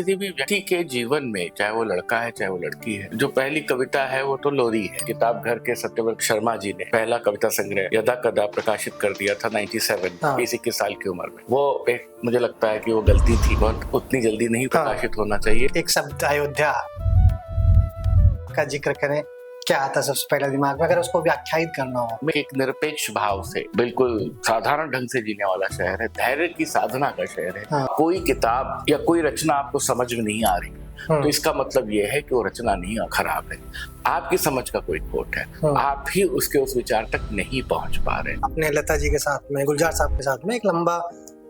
किसी भी व्यक्ति के जीवन में, चाहे वो लड़का है चाहे वो लड़की है, जो पहली कविता है वो तो लोरी है। किताब घर के सत्यव्रत शर्मा जी ने पहला कविता संग्रह यदा कदा प्रकाशित कर दिया था 97 21 साल की उम्र में। वो एक मुझे लगता है कि वो गलती थी, बहुत उतनी जल्दी नहीं प्रकाशित होना चाहिए। एक शब्द अयोध्या का जिक्र करें, क्या आता सबसे पहले दिमाग में अगर उसको व्याख्यायित करना हो? में एक निरपेक्ष भाव से बिल्कुल साधारण ढंग से जीने वाला शहर है, धैर्य की साधना का शहर है। कोई किताब या कोई रचना आपको समझ में नहीं आ रही तो इसका मतलब ये है कि वो रचना नहीं खराब है, आपकी समझ का कोई खोट है, आप ही उसके उस विचार तक नहीं पहुंच पा रहे। अपने लता जी के साथ में, गुलजार साहब के साथ में एक लंबा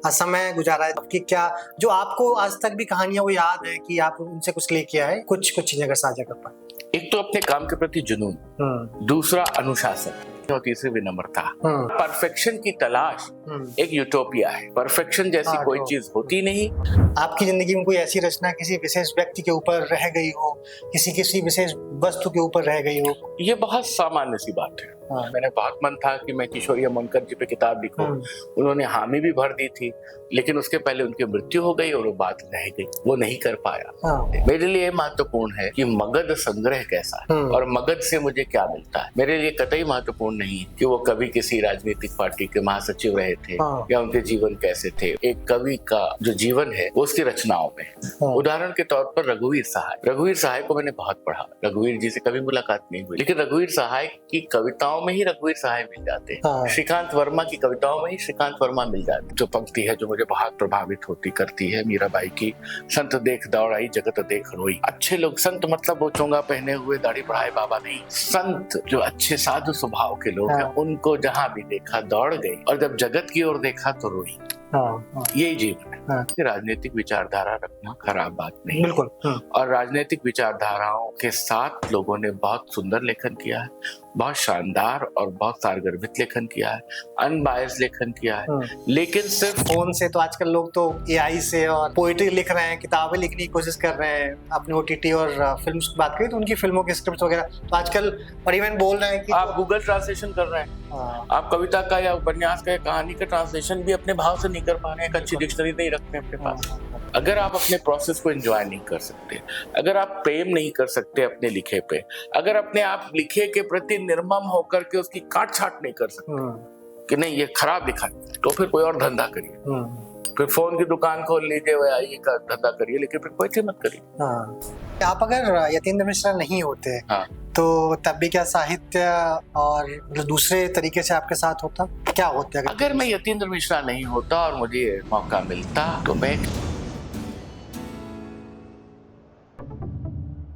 समय गुजारा है कि क्या जो आपको आज तक भी कहानियां वो याद है कि आप उनसे कुछ लेके आए, कुछ चीजें अगर साझा कर पाए? एक तो अपने काम के प्रति जुनून, दूसरा अनुशासन और तीसरी विनम्रता। परफेक्शन की तलाश एक यूटोपिया है, परफेक्शन जैसी कोई चीज होती नहीं। आपकी जिंदगी में कोई ऐसी रचना किसी विशेष व्यक्ति के ऊपर रह गई हो, किसी विशेष वस्तु के ऊपर रह गई हो? ये बहुत सामान्य सी बात है। मैंने बहुत मन था कि मैं किशोरी अमोनकर जी पे किताब लिखूं। उन्होंने हामी भी भर दी थी, लेकिन उसके पहले उनकी मृत्यु हो गई और वो बात रह गई, वो नहीं कर पाया। मेरे लिए महत्वपूर्ण है कि मगध संग्रह कैसा है और मगध से मुझे क्या मिलता है। मेरे लिए कतई महत्वपूर्ण नहीं कि वो कभी किसी राजनीतिक पार्टी के महासचिव रहे थे या उनके जीवन कैसे थे। एक कवि का जो जीवन है वो उसकी रचनाओं में। उदाहरण के तौर पर रघुवीर सहाय को मैंने बहुत पढ़ा। रघुवीर जी से कभी मुलाकात नहीं हुई, लेकिन रघुवीर सहाय की कविताओं में ही रघुवीर सहाय मिल जाते हैं। श्रीकांत वर्मा की कविताओं में ही श्रीकांत वर्मा मिल जाते। जो पंक्ति है जो मुझे बहुत प्रभावित होती करती है मीराबाई की, संत देख दौड़ आई जगत देख रोई। अच्छे लोग, संत मतलब वो चोंगा पहने हुए दाढ़ी बढ़ाए बाबा नहीं, संत जो अच्छे साधु स्वभाव के लोग हैं, उनको जहां भी देखा दौड़ गई और जब जगत की ओर देखा तो रोई। यही जीवन है। राजनीतिक विचारधारा रखना खराब बात नहीं, बिल्कुल। और राजनीतिक विचारधाराओं के साथ लोगों ने बहुत सुंदर लेखन किया है, बहुत शानदार और बहुत सारगर्भित लेखन किया है, अनबायस लेखन किया है। लेकिन सिर्फ फोन से तो आजकल लोग तो एआई से और पोएट्री लिख रहे हैं, किताबें लिखने की कोशिश कर रहे हैं। अपने ओटीटी और फिल्म्स की बात करें तो उनकी फिल्मों के स्क्रिप्ट वगैरह तो आजकल और इवन बोल रहे हैं कि आप गूगल ट्रांसलेशन कर रहे हैं। आप कविता का या उपन्यास का या कहानी का ट्रांसलेशन भी अपने भाव से नहीं कर पा रहे हैं, एक अच्छी डिक्शनरी नहीं रखते अपने पास। अगर आप अपने प्रोसेस को एंजॉय नहीं कर सकते, अगर आप प्रेम नहीं कर सकते अपने लिखे पे, अगर अपने आप लिखे के प्रति निर्मम होकर के उसकी काट छाट नहीं कर सकते कि नहीं ये खराब लिखा, तो फिर कोई और धंधा करिए, फिर फोन की दुकान खोल लीजिए, ये का धंधा करिए, लेकिन फिर कोई मत करिए। आप अगर यतीन्द्र मिश्रा नहीं होते तो तब भी क्या साहित्य और दूसरे तरीके से आपके साथ होता, क्या होता? अगर मैं यतीन्द्र मिश्रा नहीं होता और मुझे मौका मिलता तो मैं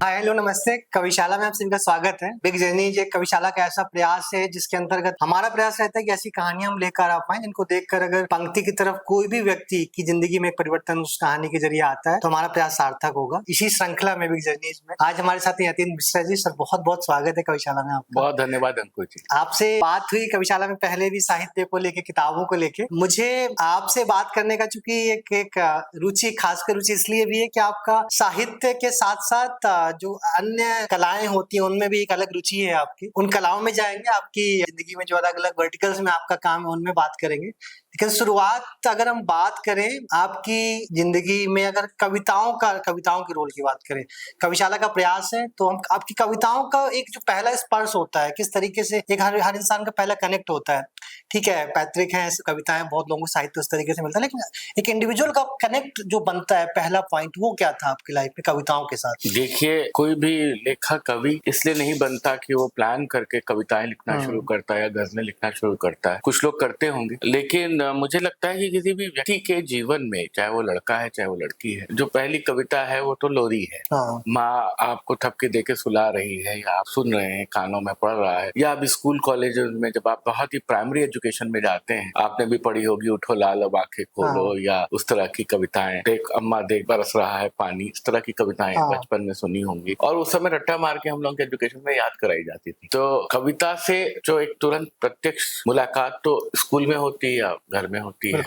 हाय हेलो नमस्ते, कविशाला में आप सभी का स्वागत है। बिग जर्नी एक कविशाला का ऐसा प्रयास है जिसके अंतर्गत हमारा प्रयास रहता है कि ऐसी कहानियां हम लेकर आ पाए जिनको देखकर अगर पंक्ति की तरफ कोई भी व्यक्ति की जिंदगी में एक परिवर्तन उस कहानी के जरिए आता है तो हमारा प्रयास सार्थक होगा। इसी श्रृंखला में बिग जर्नी में आज हमारे साथ यतीन्द्र मिश्रा जी। सर बहुत बहुत स्वागत है कविशाला में आपका। बहुत धन्यवाद अंकुर जी। आपसे बात हुई कविशाला में पहले भी साहित्य को लेके, किताबों को लेके। मुझे आपसे बात करने का चूंकि एक रुचि, खासकर रुचि इसलिए भी है कि आपका साहित्य के साथ साथ जो अन्य कलाएं होती हैं उनमें भी एक अलग रुचि है आपकी। उन कलाओं में जाएंगे, आपकी जिंदगी में जो अलग अलग वर्टिकल्स में आपका काम है उनमें बात करेंगे। लेकिन शुरुआत अगर हम बात करें आपकी जिंदगी में, अगर कविताओं की रोल की बात करें, कविशाला का प्रयास है तो हम आपकी कविताओं का एक जो पहला स्पर्श होता है, किस तरीके से एक हर इंसान का पहला कनेक्ट होता है। ठीक है, पैतृक है कविताएं, बहुत लोगों को साहित्य उस तरीके से मिलता है, लेकिन एक इंडिविजुअल का कनेक्ट जो बनता है, पहला पॉइंट, वो क्या था आपकी लाइफ में कविताओं के साथ? देखिए, कोई भी लेखक कवि इसलिए नहीं बनता कि वो प्लान करके कविताएं लिखना शुरू करता है या गजलें लिखना शुरू करता है। कुछ लोग करते होंगे, लेकिन मुझे लगता है कि किसी भी व्यक्ति के जीवन में, चाहे वो लड़का है चाहे वो लड़की है, जो पहली कविता है वो तो लोरी है। माँ आपको थपकी देके सुला रही है, या आप सुन रहे हैं, कानों में पढ़ रहा है, या आप स्कूल कॉलेज में जब आप बहुत ही प्राइमरी एजुकेशन में जाते हैं, आपने भी पढ़ी होगी उठो लाल अब आंखें खोलो, या उस तरह की कविताएं, देख अम्मा देख बरस रहा है पानी, इस तरह की कविताएं बचपन में सुनी होंगी और उस समय रट्टा मार के हम लोग के एजुकेशन में याद कराई जाती थी। तो कविता से जो एक तुरंत प्रत्यक्ष मुलाकात तो स्कूल में होती है या घर घर में होती है,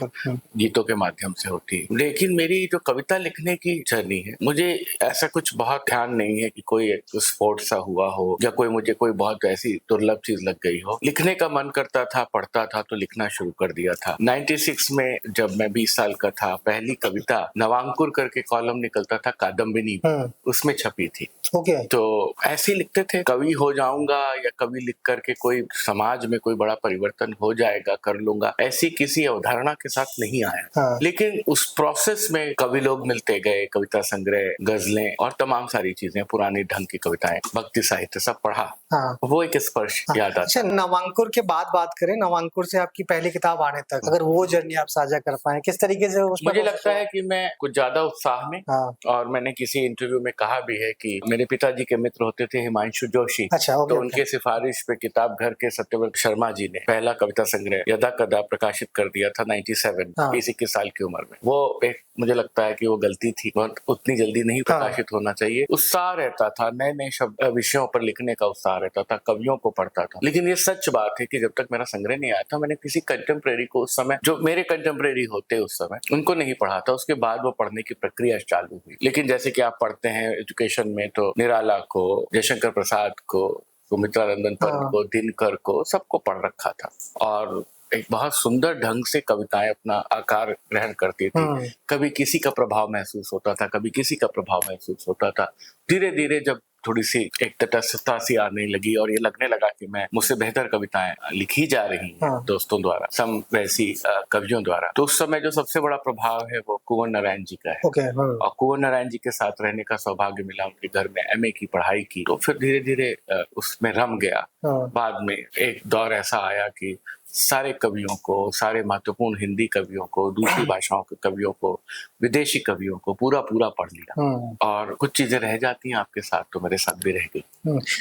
गीतों के माध्यम से होती है। लेकिन मेरी जो कविता लिखने की जर्नी है, मुझे ऐसा कुछ बहुत ध्यान नहीं है कि कोई स्पोर्ट सा हुआ हो या मुझे कोई बहुत ऐसी दुर्लभ चीज लग गई हो। लिखने का मन करता था, पढ़ता था तो लिखना शुरू कर दिया था। 96 में जब मैं 20 साल का था, पहली कविता नवांकुर करके कॉलम निकलता था कादम्बिनी, उसमें छपी थी। तो ऐसे ही लिखते थे, कवि हो जाऊंगा या कवि लिख करके कोई समाज में कोई बड़ा परिवर्तन हो जाएगा, कर लूंगा, ऐसी किसी अवधारणा के साथ नहीं आया। लेकिन उस प्रोसेस में कवि लोग मिलते गए, कविता संग्रह, गजलें और तमाम सारी चीजें, पुराने ढंग की कविताएं, भक्ति साहित्य सब पढ़ा। वो एक स्पर्श याद आता। अच्छा, नवांकुर के बाद बात करें, नवांकुर से आपकी पहली किताब आने तक, अगर वो जर्नी आप साझा कर पाए, किस तरीके से मुझे लगता है कि मैं कुछ ज्यादा उत्साह में, और मैंने किसी इंटरव्यू में कहा भी है कि मेरे पिताजी के मित्र होते थे हिमांशु जोशी। तो उनके सिफारिश पे किताब घर के सत्यव्रत शर्मा जी ने पहला कविता संग्रह यदा कदा प्रकाशित कर दिया था 97, 21 साल की उम्र में। वो एक, मुझे लगता है कि वो गलती थी, बहुत उतनी जल्दी नहीं प्रकाशित होना चाहिए। उत्साह रहता था, नए नए शब्द विषयों पर लिखने का उत्साह रहता था, कवियों को पढ़ता था। लेकिन ये सच बात है कि जब तक मेरा संग्रह नहीं आया था, मैंने किसी कंटेम्प्रेरी को उस समय, जो मेरे कंटेम्प्रेरी होते उस समय, उनको नहीं पढ़ा था। उसके बाद वो पढ़ने की प्रक्रिया चालू हुई। लेकिन जैसे कि आप पढ़ते हैं एजुकेशन में, तो निराला को, जयशंकर प्रसाद को, सुमित्रानंदन पंत को, दिनकर को, सबको पढ़ रखा था। और एक बहुत सुंदर ढंग से कविताएं अपना आकार ग्रहण करती थी। कभी किसी का प्रभाव महसूस होता था, कभी किसी का प्रभाव महसूस होता था। धीरे धीरे जब थोड़ी सी एक तटस्थता सी आने लगी और ये लगने लगा कि मैं, मुझसे बेहतर कविताएं लिखी जा रही हैं दोस्तों द्वारा, सम वैसी कवियों द्वारा, तो उस समय जो सबसे बड़ा प्रभाव है वो कुंवर नारायण जी का है। और कुंवर नारायण जी के साथ रहने का सौभाग्य मिला, उनके घर में MA की पढ़ाई की, तो फिर धीरे धीरे उसमें रम गया। बाद में एक दौर ऐसा आया कि सारे कवियों को, सारे महत्वपूर्ण हिंदी कवियों को, दूसरी भाषाओं के कवियों को, विदेशी कवियों को पूरा पढ़ लिया। और कुछ चीजें रह जाती हैं आपके साथ, तो मेरे साथ भी रह गई।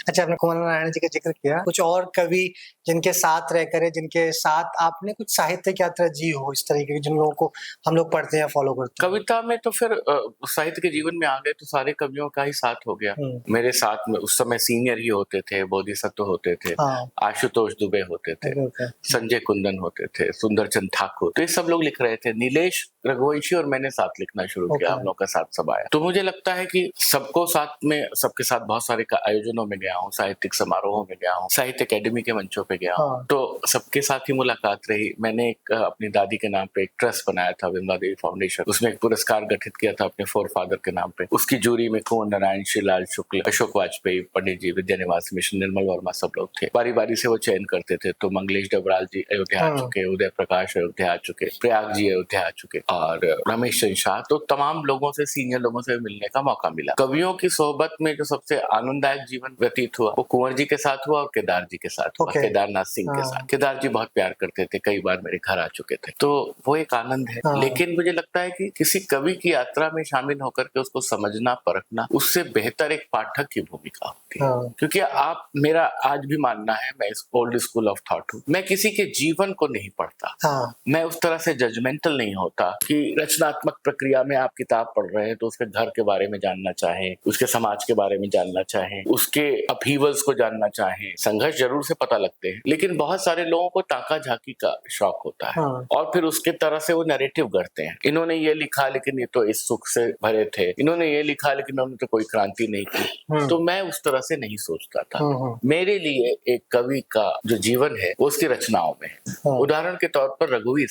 अच्छा, आपने कुंवर नारायण जी का जिक्र किया, कुछ और कवि जिनके साथ रहकर, जिनके साथ आपने कुछ साहित्यिक यात्रा जी हो, इस तरीके के, जिन लोगों को हम लोग पढ़ते हैं, फॉलो करते हैं? कविता में तो फिर साहित्य के जीवन में आ गए तो सारे कवियों का ही साथ हो गया। मेरे साथ में उस समय सीनियर ही होते थे, बोधिसत्व होते थे, आशुतोष दुबे होते थे, संजय कुंदन होते थे, सुंदर चंद ठाकुर, तो ये सब लोग लिख रहे थे। नीलेश रघुवंशी और मैंने साथ लिखना शुरू किया, हम लोग का साथ सब आया। तो मुझे लगता है कि सबको साथ में, सबके साथ बहुत सारे आयोजनों में गया हूँ, साहित्यिक समारोहों में गया हूँ, साहित्य अकेडमी के मंचों पे गया हूँ, तो सबके साथ ही मुलाकात रही। मैंने एक अपनी दादी के नाम पे एक ट्रस्ट बनाया था, विमला देवी फाउंडेशन, उसमें एक पुरस्कार गठित किया था अपने फोर फादर के नाम पे। उसकी जूरी में कुंवर नारायण, श्रीलाल शुक्ल, अशोक वाजपेयी, पंडित जी, विद्यानिवास मिशन, निर्मल वर्मा, सब लोग थे। बारी बारी से वो चयन करते थे। तो मंगलेश डबराल जी अयोध्या आ चुके, उदय प्रकाश अयोध्या आ चुके, प्रयाग जी अयोध्या आ चुके, और रमेश चंद्र शाह, तो तमाम लोगों से, सीनियर लोगों से मिलने का मौका मिला। कवियों की सोहबत में जो सबसे आनंददायक जीवन व्यतीत हुआ वो कुंवर जी के साथ हुआ और केदार जी के साथ हुआ, केदारनाथ सिंह के साथ। केदार जी बहुत प्यार करते थे, कई बार मेरे घर आ चुके थे, तो वो एक आनंद है। लेकिन मुझे लगता है कि किसी कवि की यात्रा में शामिल होकर के उसको समझना, परखना, उससे बेहतर एक पाठक की भूमिका होती है। क्योंकि आप, मेरा आज भी मानना है, मैं इस ओल्ड स्कूल ऑफ थॉट हूँ, मैं किसी के जीवन को नहीं पढ़ता, मैं उस तरह से जजमेंटल नहीं होता कि रचनात्मक प्रक्रिया में आप किताब पढ़ रहे हैं तो उसके घर के बारे में जानना चाहें, उसके समाज के बारे में जानना चाहें, उसके अपहीवल्स को जानना चाहें। संघर्ष जरूर से पता लगते हैं, लेकिन बहुत सारे लोगों को ताका झाकी का शौक होता है, और फिर उसके तरह से वो नैरेटिव करते हैं। इन्होंने ये लिखा लेकिन ये तो इस सुख से भरे थे, इन्होंने ये लिखा लेकिन उन्होंने तो कोई क्रांति नहीं की। तो मैं उस तरह से नहीं सोचता था। मेरे लिए एक कवि का जो जीवन है वो उसकी रचनाओं में है। उदाहरण के तौर पर रघुवीर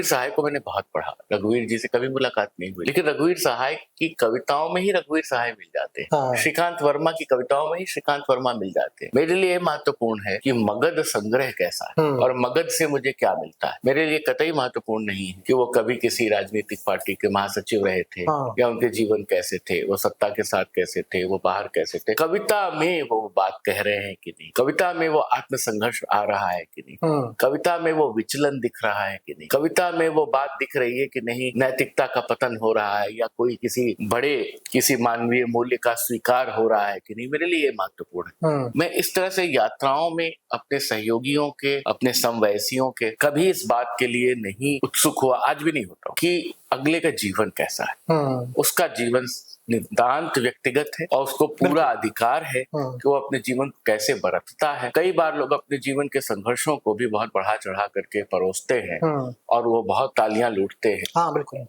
सहाय को मैंने बहुत पढ़ा। रघुवीर जी से कभी मुलाकात नहीं हुई, लेकिन रघुवीर सहाय की कविताओं में ही रघुवीर सहाय मिल जाते हैं। श्रीकांत वर्मा की कविताओं में ही श्रीकांत वर्मा मिल जाते हैं। मेरे लिए महत्वपूर्ण है कि मगध संग्रह कैसा है और मगध से मुझे क्या मिलता है। मेरे लिए कतई महत्वपूर्ण नहीं है कि वो कभी किसी राजनीतिक पार्टी के महासचिव रहे थे या उनके जीवन कैसे थे, वो सत्ता के साथ कैसे थे, वो बाहर कैसे थे। कविता में वो बात कह रहे हैं कि नहीं, कविता में वो आत्मसंघर्ष आ रहा है कि नहीं, कविता में वो विचलन दिख रहा है कि नहीं, कविता में वो बात दिख रही है कि नहीं नैतिकता का पतन हो रहा है या कोई किसी मानवीय मूल्य का स्वीकार हो रहा है कि नहीं। मेरे लिए महत्वपूर्ण है। मैं इस तरह से यात्राओं में अपने सहयोगियों के, अपने समवयसियों के, कभी इस बात के लिए नहीं उत्सुक हुआ, आज भी नहीं होता कि अगले का जीवन कैसा है। उसका जीवन नितांत व्यक्तिगत है और उसको पूरा अधिकार है कि वो अपने जीवन को कैसे बरतता है। कई बार लोग अपने जीवन के संघर्षों को भी बहुत बढ़ा चढ़ा करके परोसते हैं और वो बहुत तालियां लूटते हैं। हाँ, बिल्कुल।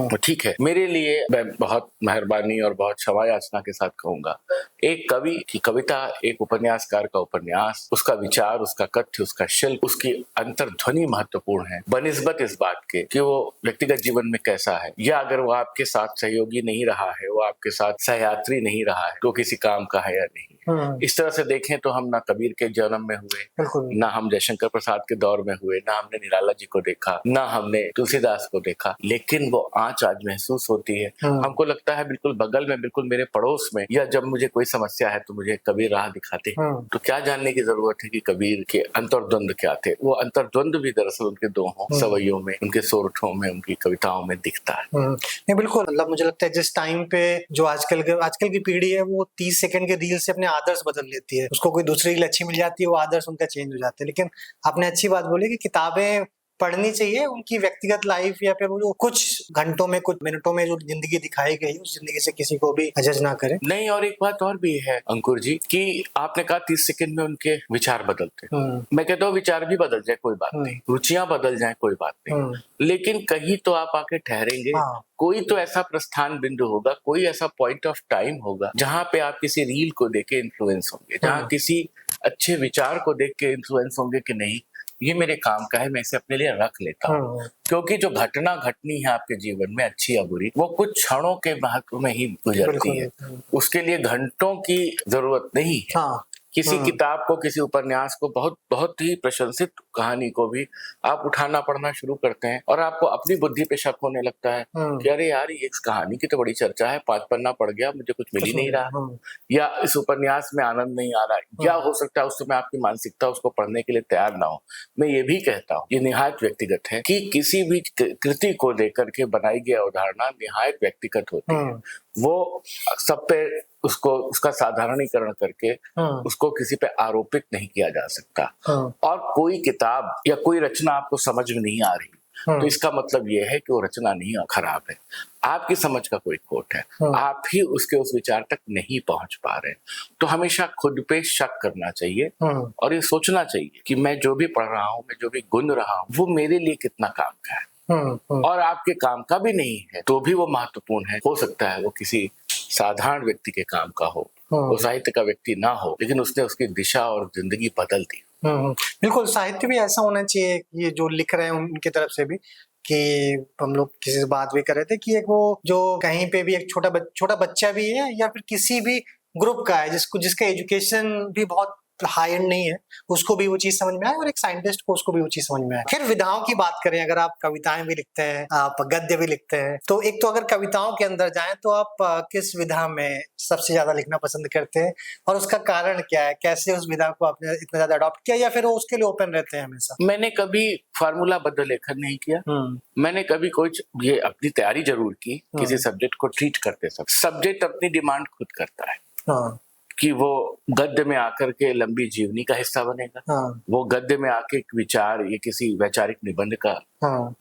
तो ठीक है, मेरे लिए मैं बहुत मेहरबानी और बहुत क्षमा याचना के साथ कहूंगा, एक कवि की कविता, एक उपन्यासकार का उपन्यास, उसका विचार, उसका कथ्य, उसका शिल्प, उसकी अंतर्ध्वनि महत्वपूर्ण है बनिस्बत इस बात के कि वो व्यक्तिगत जीवन में कैसा है, या अगर वो आपके साथ सहयोगी नहीं रहा है, वो आपके साथ सहयात्री नहीं रहा है, तो किसी काम का है या नहीं। इस तरह से देखें तो हम ना कबीर के जन्म में हुए, ना हम जयशंकर प्रसाद के दौर में हुए, ना हमने निराला जी को देखा, ना हमने तुलसीदास को देखा, लेकिन वो आंच आज महसूस होती है। हमको लगता है बिल्कुल बगल में, बिल्कुल मेरे पड़ोस में, या जब मुझे कोई समस्या है तो मुझे कबीर राह दिखाते हैं। तो क्या जानने की जरूरत है कि कबीर के अंतर्द्वंद क्या थे। वो अंतर्द्वंद भी दरअसल उनके दोहों, सवैयों में, उनके सोरठों में, उनकी कविताओं में दिखता है। नहीं, बिल्कुल, मतलब मुझे लगता है जिस टाइम पे जो आजकल की पीढ़ी है वो 30 सेकंड के रील से अपने आदर्श बदल लेती है। उसको कोई दूसरी रील अच्छी मिल जाती है, वो आदर्श उनका चेंज हो जाता है। लेकिन आपने अच्छी बात बोली कि किताबें पढ़नी चाहिए, उनकी व्यक्तिगत लाइफ या फिर वो कुछ घंटों में, कुछ मिनटों में जो जिंदगी दिखाई गई, उस जिंदगी से किसी को भी जज ना करें। नहीं, और एक बात और भी है अंकुर जी कि आपने कहा 30 सेकंड में उनके विचार बदलते। मैं कहता हूँ विचार भी बदल जाए कोई बात नहीं, रुचियां बदल जाए कोई बात नहीं, लेकिन कहीं तो आप आके ठहरेंगे। कोई तो ऐसा प्रस्थान बिंदु होगा, कोई ऐसा पॉइंट ऑफ टाइम होगा जहां पे आप किसी रील को देख के इन्फ्लुएंस होंगे, जहां किसी अच्छे विचार को देख के इन्फ्लुएंस होंगे कि नहीं ये मेरे काम का है, मैं इसे अपने लिए रख लेता हूँ। क्योंकि जो घटना घटनी है आपके जीवन में, अच्छी या बुरी, वो कुछ क्षणों के महत्व में ही गुजरती है। उसके लिए घंटों की जरूरत नहीं है। किसी किताब को, किसी उपन्यास को, बहुत बहुत ही प्रशंसित कहानी को भी आप उठाना पढ़ना शुरू करते हैं और आपको अपनी बुद्धि पे शक होने लगता है कि अरे यार ये इस कहानी की तो बड़ी चर्चा है, 5 पन्ना पढ़ गया, मुझे कुछ मिल ही नहीं रहा, या इस उपन्यास में आनंद नहीं आ रहा है, या हो सकता है उस समय आपकी मानसिकता उसको पढ़ने के लिए तैयार ना हो। मैं ये भी कहता हूँ, ये निहायत व्यक्तिगत है कि किसी भी कृति को लेकर के बनाई गई अवधारणा निहायत व्यक्तिगत होती है। वो सब पे उसको, उसका साधारणीकरण करके उसको किसी पे आरोपित नहीं किया जा सकता। और कोई किताब या कोई रचना आपको समझ में नहीं आ रही तो इसका मतलब ये है कि वो रचना नहीं खराब है, आपकी समझ का कोई खोट है, आप ही उसके उस विचार तक नहीं पहुंच पा रहे। तो हमेशा खुद पे शक करना चाहिए और ये सोचना चाहिए कि मैं जो भी पढ़ रहा हूँ, मैं जो भी गुन रहा हूँ, वो मेरे लिए कितना काम का है। और आपके काम का भी नहीं है तो भी वो महत्वपूर्ण है। हो सकता है वो किसी साधारण व्यक्ति के काम का हो, वो साहित्य का व्यक्ति ना हो, लेकिन उसने उसकी दिशा और जिंदगी बदल दी। बिल्कुल, साहित्य भी ऐसा होना चाहिए, ये जो लिख रहे हैं उनकी तरफ से भी, कि हम लोग किसी से बात भी कर रहे थे कि एक वो जो कहीं पे भी एक छोटा बच्चा भी है या फिर किसी भी ग्रुप का है जिसका एजुकेशन भी बहुत हाई एंड नहीं है, उसको भी वो चीज समझ में आए, और एक साइंटिस्ट को उसको भी वो चीज समझ में आए। फिर विधाओं की बात करें, अगर आप कविताएं भी लिखते हैं, आप गद्य भी लिखते हैं, तो एक तो अगर कविताओं के अंदर जाएं तो आप किस विधा में सबसे ज्यादा लिखना पसंद करते हैं और उसका कारण क्या है? कैसे उस विधा को आपने इतना ज्यादा अडॉप्ट किया, या फिर वो उसके लिए ओपन रहते हैं हमेशा? मैंने कभी फार्मूलाबद्ध लेखन नहीं किया। मैंने कभी कोई ये अपनी तैयारी जरूर की किसी सब्जेक्ट को ट्रीट करते समय। सब्जेक्ट अपनी डिमांड खुद करता है कि वो गद्य में आकर के लंबी जीवनी का हिस्सा बनेगा, वो गद्य में आके एक विचार, ये किसी वैचारिक निबंध का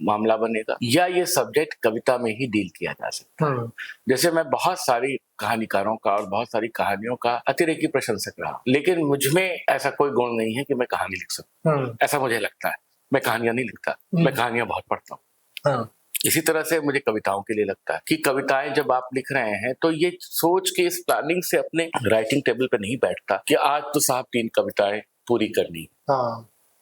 मामला बनेगा, या ये सब्जेक्ट कविता में ही डील किया जा सकता है। जैसे मैं बहुत सारी कहानीकारों का और बहुत सारी कहानियों का अतिरेकी प्रशंसक रहा, लेकिन मुझमें ऐसा कोई गुण नहीं है कि मैं कहानी लिख सकूं। ऐसा मुझे लगता है। मैं कहानियां नहीं लिखता, मैं कहानियां बहुत पढ़ता हूँ। इसी तरह से मुझे कविताओं के लिए लगता है कि कविताएं जब आप लिख रहे हैं तो ये सोच के, इस प्लानिंग से अपने राइटिंग टेबल पे नहीं बैठता कि आज तो साहब 3 कविताएं पूरी करनी,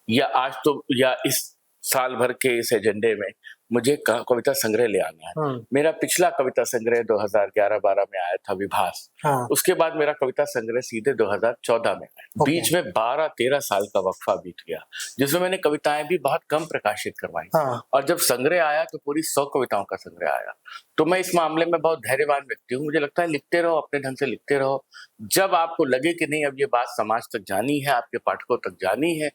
या आज तो, या इस साल भर के इस एजेंडे में मुझे कविता संग्रह ले आना है। मेरा पिछला कविता संग्रह 2011-12 में आया था, विभास। उसके बाद मेरा कविता संग्रह सीधे 2014 में आया। बीच में 12-13 साल का वक्फा बीत गया, जिसमें मैंने कविताएं भी बहुत कम प्रकाशित करवाई। और जब संग्रह आया तो पूरी 100 कविताओं का संग्रह आया। तो मैं इस मामले में बहुत धैर्यवान व्यक्ति हूँ। मुझे लगता है लिखते रहो, अपने ढंग से लिखते रहो। जब आपको लगे कि नहीं अब ये बात समाज तक जानी है, आपके पाठकों तक जानी है,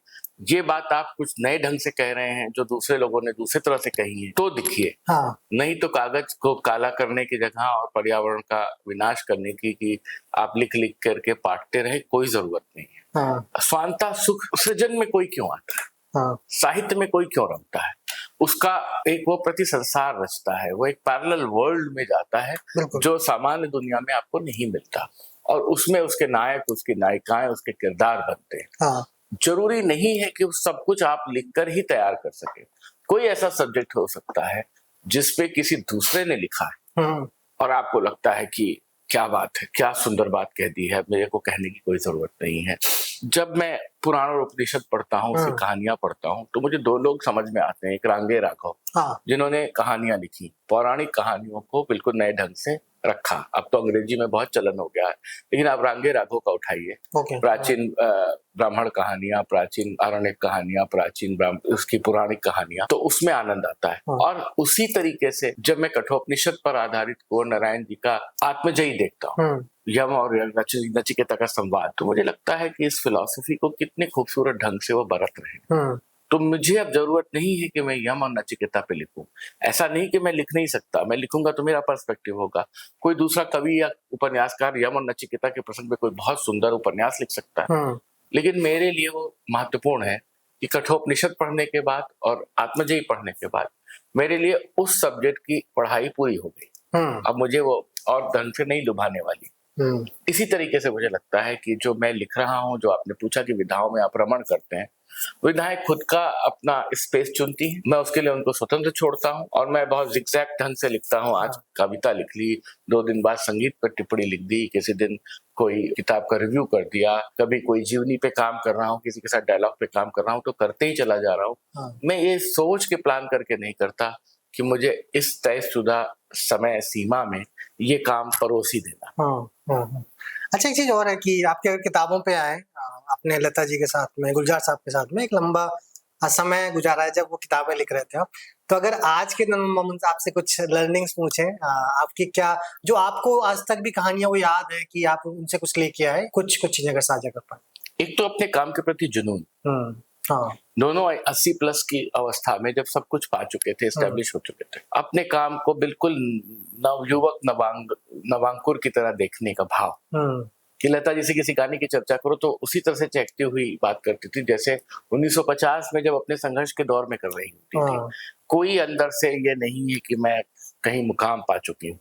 ये बात आप कुछ नए ढंग से कह रहे हैं जो दूसरे लोगों ने दूसरी तरह से कही है, तो लिखिए। नहीं तो कागज को काला करने की जगह और पर्यावरण का विनाश करने की कि आप लिख लिख करके पाटते रहे, कोई जरूरत नहीं है। स्वांता सुख सृजन में कोई क्यों आता है? साहित्य में कोई क्यों रमता है? उसका एक वो प्रति संसार रचता है, वो एक पैरेलल वर्ल्ड में जाता है जो सामान्य दुनिया में आपको नहीं मिलता, और उसमें उसके नायक, उसकी नायिकाएं, उसके किरदार बनते हैं। हाँ। जरूरी नहीं है कि सब कुछ आप लिखकर ही तैयार कर सके। कोई ऐसा सब्जेक्ट हो सकता है जिसपे किसी दूसरे ने लिखा है और आपको लगता है कि क्या बात है, क्या सुंदर बात कह दी है, मेरे को कहने की कोई जरूरत नहीं है। जब मैं पुराण और उपनिषद पढ़ता हूँ, उसकी कहानियां पढ़ता हूँ, तो मुझे दो लोग समझ में आते हैं। एक रांगे राघव, जिन्होंने कहानियां लिखी, पौराणिक कहानियों को बिल्कुल नए ढंग से रखा। अब तो अंग्रेजी में बहुत चलन हो गया है, लेकिन आप रांगे राघव का उठाइए, प्राचीन ब्राह्मण कहानियां, प्राचीन आरण्यक कहानियां, प्राचीन उसकी पौराणिक कहानियां, तो उसमें आनंद आता है। और उसी तरीके से जब मैं कठोपनिषद पर आधारित कुंवर नारायण जी का आत्मजयी देखता हूँ, यम और नचिकेता का संवाद, तो मुझे लगता है कि इस फिलॉसफी को कितने खूबसूरत ढंग से वो बरत रहे हैं। तो मुझे अब जरूरत नहीं है कि मैं यम और नचिकेता पे लिखूं। ऐसा नहीं कि मैं लिख नहीं सकता, मैं लिखूंगा तो मेरा पर्सपेक्टिव होगा। कोई दूसरा कवि या उपन्यासकार यम और नचिकेता के प्रसंग पे कोई बहुत सुंदर उपन्यास लिख सकता है, लेकिन मेरे लिए वो महत्वपूर्ण है कि कठोपनिषद पढ़ने के बाद और आत्मजयी पढ़ने के बाद मेरे लिए उस सब्जेक्ट की पढ़ाई पूरी हो गई। अब मुझे वो और ढंग से नहीं लुभाने वाली। इसी तरीके से मुझे लगता है कि जो मैं लिख रहा हूँ, जो आपने पूछा कि विधाओं में आप रमण करते हैं, विधाएं खुद का अपना स्पेस चुनती है, मैं उसके लिए उनको स्वतंत्र छोड़ता हूँ और मैं बहुत जिगजैग ढंग से लिखता हूँ। आज कविता लिख ली, 2 दिन बाद संगीत पर टिप्पणी लिख दी, किसी दिन कोई किताब का रिव्यू कर दिया, कभी कोई जीवनी पे काम कर रहा हूँ, किसी के साथ डायलॉग पे काम कर रहा हूँ, तो करते ही चला जा रहा हूँ। मैं ये सोच के प्लान करके नहीं करता कि मुझे इस तयशुदा समय सीमा में ये काम परोसी देना। अच्छा, एक चीज और है कि आपके अगर किताबों पे आए, आपने लता जी के साथ में, गुलजार साहब के साथ में एक लंबा समय गुजारा है जब वो किताबें लिख रहे थे आप, तो अगर आज के मोमेंट आपसे कुछ लर्निंग्स पूछे, आपकी क्या जो आपको आज तक भी कहानियां वो याद है कि आप उनसे कुछ लेके आए, कुछ चीजें अगर साझा कर पाए। एक तो अपने काम के प्रति जुनून, दोनों 80 प्लस की अवस्था में जब सब कुछ पा चुके थे, एस्टेब्लिश हो चुके थे, अपने काम को बिल्कुल नवयुवक नवांकुर की तरह देखने का भाव। कि लता जी से किसी कहानी की चर्चा करो तो उसी तरह से चहकती हुई बात करती थी जैसे 1950 में जब अपने संघर्ष के दौर में कर रही होती थी। कोई अंदर से ये नहीं है कि मैं कहीं मुकाम पा चुकी हूँ।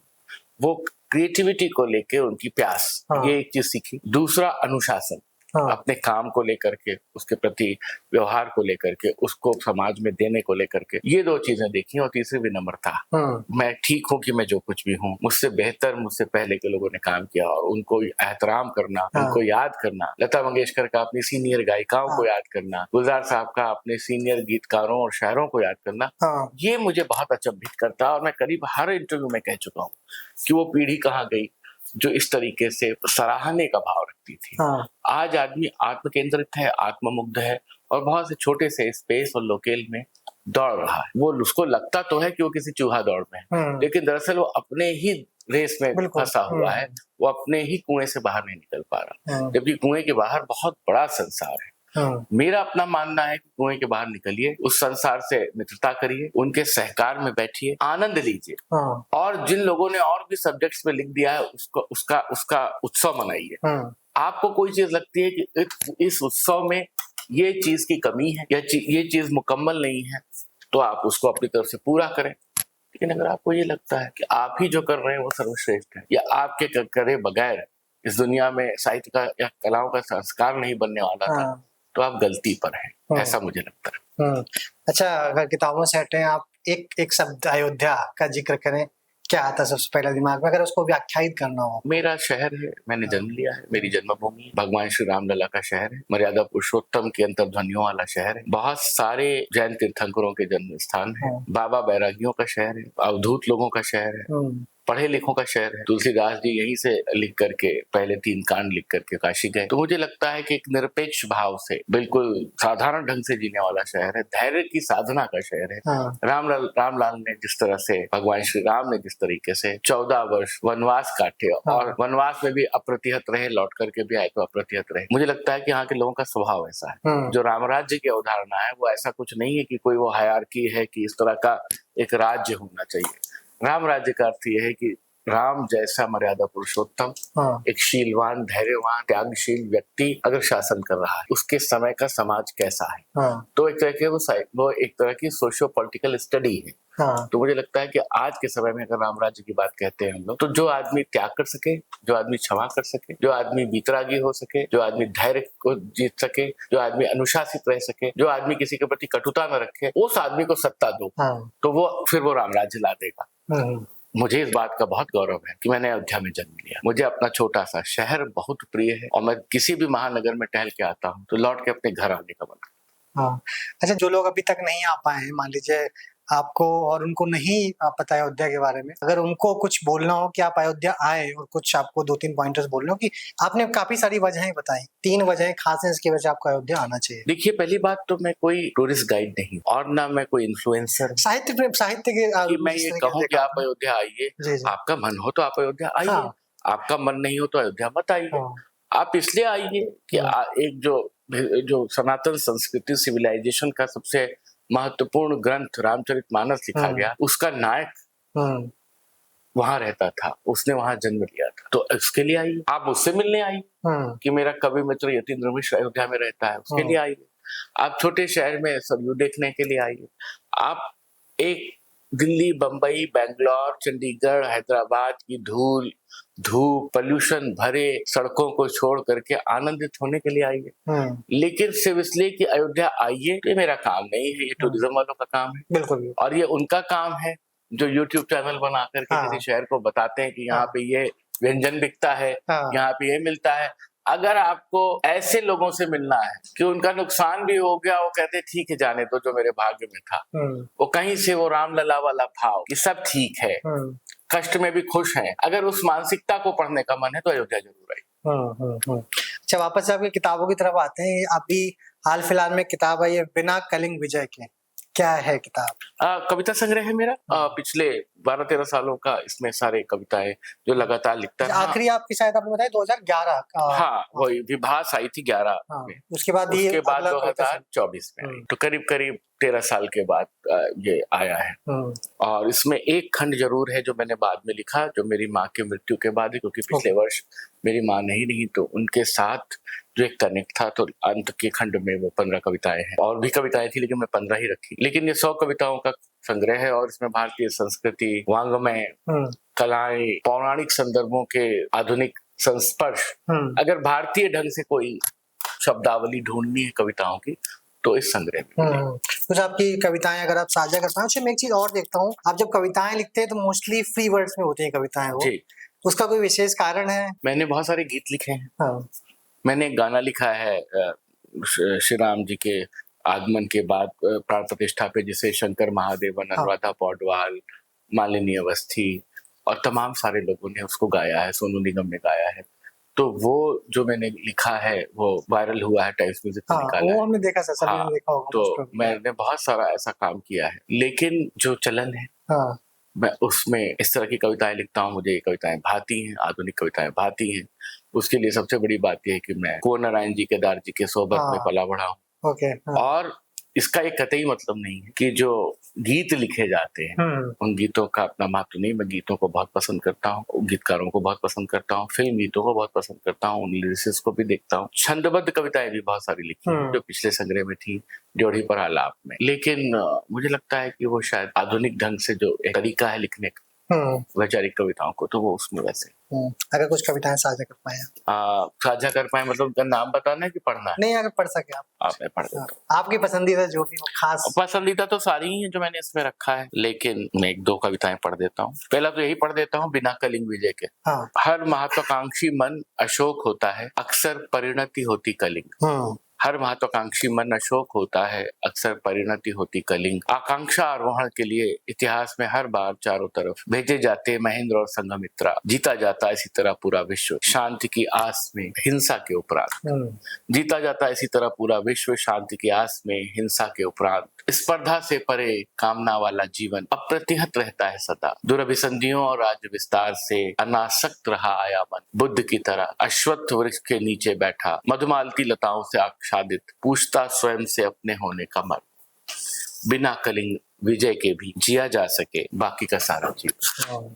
वो क्रिएटिविटी को लेके उनकी प्यास, ये एक चीज सीखी। दूसरा, अनुशासन, अपने काम को लेकर के, उसके प्रति व्यवहार को लेकर के, उसको समाज में देने को लेकर के, ये 2 चीजें देखी। और तीसरी, विनम्रता। मैं ठीक हूँ कि मैं जो कुछ भी हूँ, मुझसे बेहतर मुझसे पहले के लोगों ने काम किया, और उनको एहतराम करना, उनको याद करना। लता मंगेशकर का अपनी सीनियर गायिकाओं को याद करना, गुलजार साहब का अपने सीनियर गीतकारों और शायरों को याद करना, ये मुझे बहुत अचंभित करता। और मैं करीब हर इंटरव्यू में कह चुका हूँ कि वो पीढ़ी कहाँ गई जो इस तरीके से सराहने का भाव रखती थी। आज आदमी आत्म केंद्रित है, आत्ममुग्ध है, और बहुत से छोटे से स्पेस और लोकेल में दौड़ रहा है। वो उसको लगता तो है कि वो किसी चूहा दौड़ में है, लेकिन दरअसल वो अपने ही रेस में फंसा हुआ है, वो अपने ही कुएं से बाहर नहीं निकल पा रहा, जबकि कुएं के बाहर बहुत बड़ा संसार है। मेरा अपना मानना है कि कुएं के बाहर निकलिए, उस संसार से मित्रता करिए, उनके सहकार में बैठिए, आनंद लीजिए, और जिन लोगों ने और भी सब्जेक्ट्स में लिख दिया है उसका उत्सव मनाइए। आपको कोई चीज लगती है कि इस उत्सव में ये चीज की कमी है या ये चीज मुकम्मल नहीं है, तो आप उसको अपनी तरफ से पूरा करें। लेकिन अगर आपको ये लगता है कि आप ही जो कर रहे हैं वो सर्वश्रेष्ठ है, या आपके करे बगैर इस दुनिया में साहित्य का या कलाओं का संस्कार नहीं बनने वाला था, तो आप गलती पर हैं, ऐसा मुझे लगता है। अच्छा, अगर किताबों से हटें, आप एक शब्द अयोध्या का जिक्र करें, क्या आता है सबसे पहले दिमाग में अगर उसको व्याख्यायित करना हो? मेरा शहर है, मैंने जन्म लिया है, मेरी जन्मभूमि भगवान श्री रामलला का शहर है, मर्यादा पुरुषोत्तम की अंतर्ध्वनियों वाला शहर है, बहुत सारे जैन तीर्थंकरों के जन्म स्थान है, बाबा बैरागियों का शहर है, अवधूत लोगों का शहर है, पढ़े लिखों का शहर है। तुलसीदास जी यहीं से लिख करके पहले 3 कांड लिख करके काशी गए। तो मुझे लगता है कि एक निरपेक्ष भाव से बिल्कुल साधारण ढंग से जीने वाला शहर है, धैर्य की साधना का शहर है। रामलाल ने जिस तरह से, भगवान श्री राम ने जिस तरीके से 14 वर्ष वनवास काटे, और वनवास में भी अप्रतिहत रहे, लौट करके भी आए तो अप्रतिहत रहे। मुझे लगता है कि यहाँ के लोगों का स्वभाव ऐसा है। जो रामराज्य की अवधारणा है वो ऐसा कुछ नहीं है कि कोई वो हायरार्की है कि इस तरह का एक राज्य होना चाहिए। राम राज्य का अर्थ यह है कि राम जैसा मर्यादा पुरुषोत्तम, एक शीलवान, धैर्यवान, त्यागशील व्यक्ति अगर शासन कर रहा है, उसके समय का समाज कैसा है। तो एक तरह के वो एक तरह की सोशियो पॉलिटिकल स्टडी है। तो मुझे लगता है कि आज के समय में अगर राम राज्य की बात कहते हैं हम लोग, तो जो आदमी त्याग कर सके, जो आदमी क्षमा कर सके, जो आदमी वीतरागी हो सके, जो आदमी धैर्य को जीत सके, जो आदमी अनुशासित रह सके, जो आदमी किसी के प्रति कटुता न रखे, उस आदमी को सत्ता दो, तो वो राम राज्य ला देगा। मुझे इस बात का बहुत गौरव है कि मैंने अयोध्या में जन्म लिया। मुझे अपना छोटा सा शहर बहुत प्रिय है और मैं किसी भी महानगर में टहल के आता हूँ तो लौट के अपने घर आने का मन करता हूँ। अच्छा, जो लोग अभी तक नहीं आ पाए हैं, मान लीजिए आपको और उनको नहीं पता है अयोध्या के बारे में, अगर उनको कुछ बोलना हो कि आप अयोध्या आए और कुछ आपको 2-3 पॉइंटर्स बोलना हो कि आपने काफी सारी वजहें बताई, 3 वजहें खास हैं इसकी वजह से आपको अयोध्या आना चाहिए। देखिए, पहली बात तो मैं कोई टूरिस्ट गाइड नहीं और ना मैं कोई इन्फ्लुएंसर साहित्य के कि मैं ये कहूँ कि आप अयोध्या आइए। आपका मन हो तो आप अयोध्या आइए, आपका मन नहीं हो तो अयोध्या मत आइए। आप इसलिए आइए कि एक जो सनातन संस्कृति सिविलाइजेशन का सबसे महत्वपूर्ण ग्रंथ रामचरितमानस लिखा गया, उसका नायक वहां रहता था, उसने वहां जन्म लिया था, तो इसके लिए आइए। आप मुझसे मिलने आइए कि मेरा कवि मित्र यतीन्द्र मिश्र अयोध्या में रहता है, उसके लिए आइए। आप छोटे शहर में सरयू देखने के लिए आइए। आप एक दिल्ली, बंबई, बेंगलोर, चंडीगढ़, हैदराबाद की धूल, धूप, पोल्यूशन भरे सड़कों को छोड़ करके आनंदित होने के लिए आइए। लेकिन सिर्फ इसलिए कि अयोध्या आइए, ये मेरा काम नहीं है, ये टूरिज्म वालों का काम है। बिल्कुल। और ये उनका काम है जो यूट्यूब चैनल बना करके किसी शहर को बताते हैं कि यहाँ पे ये व्यंजन बिकता है, यहाँ पे ये मिलता है। अगर आपको ऐसे लोगों से मिलना है कि उनका नुकसान भी हो गया, वो कहते ठीक है जाने तो जो मेरे भाग्य में था, वो कहीं से वो रामलला वाला भाव कि सब ठीक है, कष्ट में भी खुश हैं, अगर उस मानसिकता को पढ़ने का मन है तो अयोध्या जरूर आई। अच्छा, वापस से आपकी किताबों की तरफ आते हैं। अभी हाल फिलहाल में किताब आई है बिना कलिंग विजय के, क्या है किताब? कविता संग्रह है मेरा। पिछले 12-13 सालों का इसमें सारे कविताएं जो लगातार लिखता है। आखिरी आपकी शायद आपने बताया 2011 का। हाँ, वही विभास आई थी 11 में। उसके बाद 2024 में आई। तो करीब 13 साल के बाद ये आया है। और इसमें एक खंड जरूर है जो मैंने बाद में लिखा, जो मेरी माँ की मृत्यु के बाद है, क्योंकि पिछले वर्ष मेरी माँ नहीं रही, तो उनके साथ जो एक कनेक्ट था, तो अंत के खंड में वो 15 कविताएं हैं। और भी कविताएं थी लेकिन मैं 15 ही रखी। लेकिन ये 100 कविताओं का संग्रह है और इसमें भारतीय संस्कृति, वांग्मय, कलाएं, पौराणिक संदर्भों के आधुनिक संस्पर्श, अगर भारतीय ढंग से कोई शब्दावली ढूंढनी है कविताओं की तो इस संग्रह में। कुछ आपकी कविताएं अगर आप साझा कर पाए। मैं एक चीज और देखता हूँ, आप जब कविताएं लिखते हैं तो मोस्टली फ्री वर्ड्स में होती हैं कविताएं वो। जी। उसका कोई विशेष कारण है? मैंने बहुत सारे गीत लिखे हैं। मैंने एक गाना लिखा है श्री राम जी के आगमन के बाद प्राण प्रतिष्ठा पे, जिसे शंकर महादेवन, अनुराधा पौडवाल, मालिनी अवस्थी और तमाम सारे लोगों ने उसको गाया है, सोनू निगम ने गाया है। तो वो जो मैंने लिखा है वो वायरल हुआ है, टाइम्स म्यूजिक में निकाला वो हमने देखा, सर ने देखा होगा। तो मैंने बहुत सारा ऐसा काम किया है, लेकिन जो चलन है मैं उसमें इस तरह की कविताएं लिखता हूँ। मुझे ये कविताएं भाती हैं, आधुनिक कविताएं भाती हैं। उसके लिए सबसे बड़ी बात यह है कि मैं कुंवर नारायण जी केदार जी के सोबत में पला बढ़ा हूँ। और इसका एक कतई मतलब नहीं है कि जो गीत लिखे जाते हैं उन गीतों का अपना महत्व नहीं। मैं गीतों को बहुत पसंद करता हूँ, गीतकारों को बहुत पसंद करता हूँ, फिल्म गीतों को बहुत पसंद करता हूँ, लिरिसिस्ट को भी देखता हूँ। छंदबद्ध कविताएं भी बहुत सारी लिखी हैं जो पिछले संग्रह में थी, ड्योढ़ी पर आलाप में। लेकिन मुझे लगता है कि वो शायद आधुनिक ढंग से जो एक तरीका है लिखने का वैचारिक कविताओं को, तो वो उसमें वैसे। अगर कुछ कविताएं साझा कर पाए, साझा कर पाए मतलब उनका नाम बताना है कि पढ़ना है? नहीं, अगर पढ़ सके आप। मैं पढ़ देता हूँ। आपकी पसंदीदा जो भी हो खास। पसंदीदा तो सारी ही हैं जो मैंने इसमें रखा है, लेकिन मैं 1-2 कविताएं पढ़ देता हूँ। पहला तो यही पढ़ देता हूँ, बिना कलिंग विजय के। हर महत्वाकांक्षी मन अशोक होता है, अक्सर परिणति होती कलिंग। हर महत्वाकांक्षी मन अशोक होता है, अक्सर परिणति होती कलिंग। आकांक्षा आरोहण के लिए इतिहास में हर बार चारों तरफ भेजे जाते महेंद्र और संघमित्रा। जीता जाता इसी तरह पूरा विश्व शांति की आस में हिंसा के उपरांत। जीता जाता इसी तरह पूरा विश्व शांति की आस में हिंसा के उपरांत। स्पर्धा से परे कामना वाला जीवन अप्रतिहत रहता है सदा। दुरभिसंधियों और राज्य विस्तार से अनासक्त रहा आया मन। बुद्ध की तरह अश्वत्थ वृक्ष के नीचे बैठा, मधुमालती लताओं से आच्छादित, पूछता स्वयं से अपने होने का मन। बिना कलिंग विजय के भी जिया जा सके बाकी का सारा जीवन।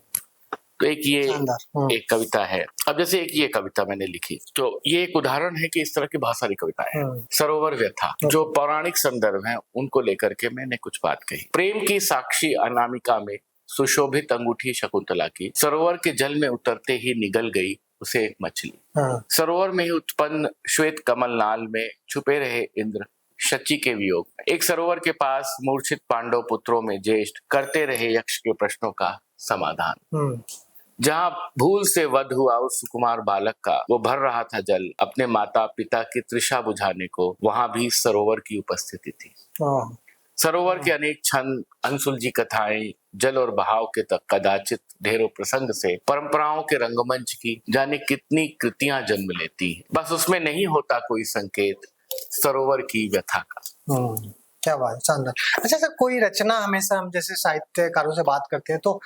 तो एक ये शानदार। एक कविता है। अब जैसे एक ये कविता मैंने लिखी, तो ये एक उदाहरण है कि इस तरह की बहुत सारी कविताएं हैं। सरोवर व्यथा, जो पौराणिक संदर्भ हैं उनको लेकर के मैंने कुछ बात कही। प्रेम की साक्षी अनामिका में सुशोभित अंगूठी शकुंतला की, सरोवर के जल में उतरते ही निगल गई उसे एक मछली। सरोवर में ही उत्पन्न श्वेत कमल नाल में छुपे रहे इंद्र शची के वियोग। एक सरोवर के पास मूर्छित पांडव पुत्रों में ज्येष्ठ करते रहे यक्ष के प्रश्नों का समाधान। जहाँ भूल से वध हुआ उस सुकुमार बालक का, वो भर रहा था जल अपने माता पिता की तृषा बुझाने को, वहां भी सरोवर की उपस्थिति थी। सरोवर के अनेक छंद, अनसुलझी कथाएं, जल और बहाव के तक कदाचित ढेरों प्रसंग से परंपराओं के रंगमंच की जाने कितनी कृतियां जन्म लेती हैं। बस उसमें नहीं होता कोई संकेत सरोवर की व्यथा का। क्या बात है, शानदार। अच्छा सर, कोई रचना, हमेशा हम जैसे साहित्यकारों से बात करते हैं तो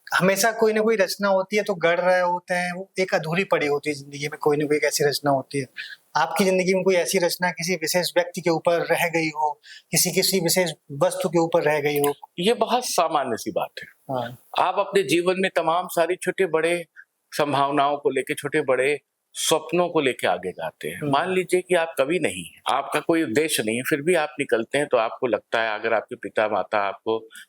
हमेशा कोई ना कोई रचना होती है तो गढ़ रहे होते हैं, वो एक अधूरी पड़ी होती है जिंदगी में, कोई ना कोई ऐसी रचना होती है। आपकी जिंदगी में कोई ऐसी रचना किसी विशेष व्यक्ति के ऊपर रह गई हो, किसी विशेष वस्तु के ऊपर रह गई हो? ये बहुत सामान्य सी बात है। आप अपने जीवन में तमाम सारी छोटे बड़े संभावनाओं को लेके, छोटे बड़े स्वप्नों को लेके आगे जाते हैं। मान लीजिए कि आप कभी नहीं है, आपका कोई उद्देश्य नहीं है, फिर भी आप निकलते हैं तो आपको लगता है, अगर आपके पिता माता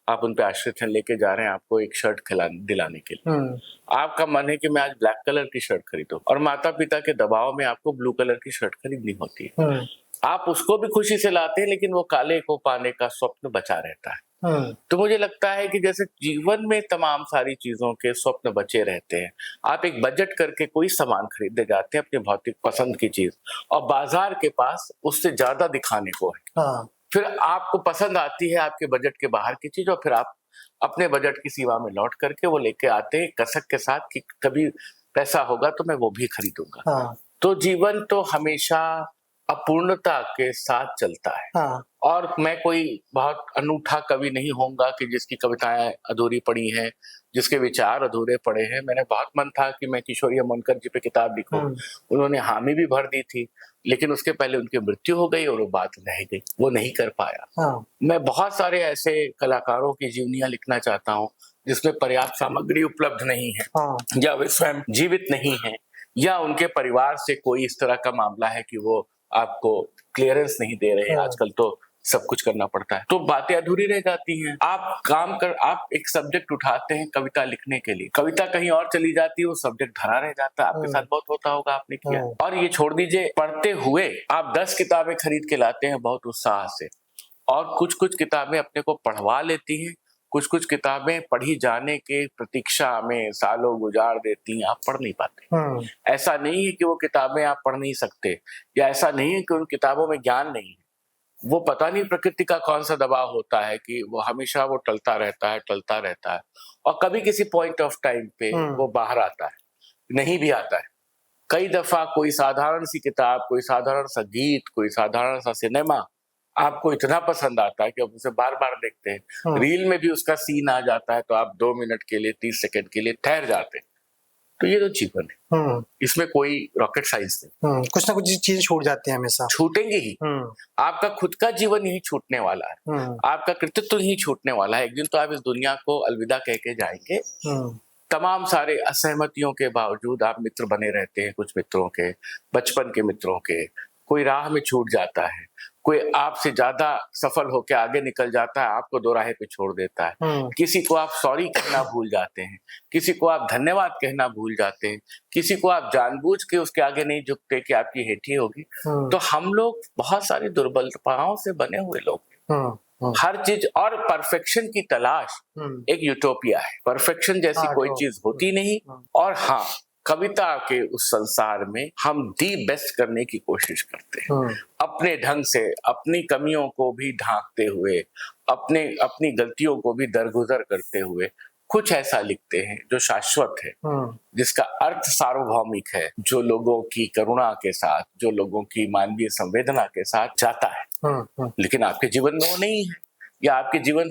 आप उन पे आश्रित लेके जा रहे हैं आपको एक शर्ट दिलाने के लिए, आपका मन है कि मैं आज ब्लैक कलर की शर्ट खरीदूं, और माता पिता के दबाव में आपको ब्लू कलर की शर्ट खरीदनी होती है। आप उसको भी खुशी से लाते हैं, लेकिन वो काले को पाने का स्वप्न बचा रहता है। तो मुझे लगता है कि जैसे जीवन में तमाम सारी चीजों के स्वप्न बचे रहते हैं। आप एक बजट करके कोई सामान खरीदने जाते हैं अपनी भौतिक पसंद की चीज, और बाजार के पास उससे ज्यादा दिखाने को है। फिर आपको पसंद आती है आपके बजट के बाहर की चीज, और फिर आप अपने बजट की सीमा में लौट करके वो लेके आते हैं कसक के साथ कि कभी पैसा होगा तो मैं वो भी खरीदूंगा। तो जीवन तो हमेशा अपूर्णता के साथ चलता है। और मैं कोई बहुत अनूठा कवि नहीं होऊंगा कि जिसकी कविताएं अधूरी पड़ी हैं, जिसके विचार अधूरे पड़े हैं। मैंने बहुत मन था कि मैं किशोरी अमोनकर जी पे किताब लिखूं। उन्होंने हामी भी भर दी थी, लेकिन उसके पहले उनकी मृत्यु हो गई और वो बात रह गई, वो नहीं कर पाया। मैं बहुत सारे ऐसे कलाकारों की जीवनियां लिखना चाहता हूँ जिसमें पर्याप्त सामग्री उपलब्ध नहीं है, या वे स्वयं जीवित नहीं है, या उनके परिवार से कोई इस तरह का मामला है कि वो आपको क्लियरेंस नहीं दे रहे हैं। आजकल तो सब कुछ करना पड़ता है, तो बातें अधूरी रह जाती हैं। आप एक सब्जेक्ट उठाते हैं कविता लिखने के लिए, कविता कहीं और चली जाती है, वो सब्जेक्ट धरा रह जाता है। आपके साथ बहुत होता होगा, आपने किया। और ये छोड़ दीजिए, पढ़ते हुए आप 10 किताबें खरीद के लाते हैं बहुत उत्साह से, और कुछ किताबें अपने को पढ़वा लेती हैं, कुछ किताबें पढ़ी जाने के प्रतीक्षा में सालों गुजार देती हैं, आप पढ़ नहीं पाते। ऐसा नहीं है कि वो किताबें आप पढ़ नहीं सकते, या ऐसा नहीं है कि उन किताबों में ज्ञान नहीं है। वो पता नहीं प्रकृति का कौन सा दबाव होता है कि वो हमेशा वो टलता रहता है, और कभी किसी पॉइंट ऑफ टाइम पे वो बाहर आता है, नहीं भी आता है। कई दफा कोई साधारण सी किताब, कोई साधारण सा गीत, कोई साधारण सा सिनेमा आपको इतना पसंद आता है कि आप उसे बार बार देखते हैं। रील में भी उसका सीन आ जाता है तो आप 2 मिनट के लिए, 30 सेकंड के लिए ठहर जाते हैं। तो ये तो जीवन है, इसमें कोई रॉकेट साइंस नहीं। कुछ ना कुछ चीजें छूट जाती है, हमेशा छूटेंगी ही। आपका खुद का जीवन यही छूटने वाला है, आपका कृतित्व ही छूटने वाला है। एक दिन तो आप इस दुनिया को अलविदा कह के जाएंगे। तमाम सारे असहमतियों के बावजूद आप मित्र बने रहते हैं, कुछ मित्रों के, बचपन के मित्रों के। कोई राह में छूट जाता है, कोई आपसे ज्यादा सफल होकर आगे निकल जाता है, आपको दो राहे पे छोड़ देता है। किसी को आप सॉरी कहना भूल जाते हैं, किसी को आप धन्यवाद कहना भूल जाते हैं, किसी को आप जानबूझ के उसके आगे नहीं झुकते कि आपकी हेठी होगी। तो हम लोग बहुत सारी दुर्बलताओं से बने हुए लोग। हर चीज और परफेक्शन की तलाश एक यूटोपिया है। परफेक्शन जैसी कोई चीज होती नहीं। और हाँ, कविता के उस संसार में हम दी बेस्ट करने की कोशिश करते हैं, अपने ढंग से, अपनी कमियों को भी ढांकते हुए, अपनी गलतियों को भी दरगुजर करते हुए कुछ ऐसा लिखते हैं जो शाश्वत है, जिसका अर्थ सार्वभौमिक है, जो लोगों की करुणा के साथ, जो लोगों की मानवीय संवेदना के साथ जाता है। लेकिन आपके जीवन में वो नहीं है, या आपके जीवन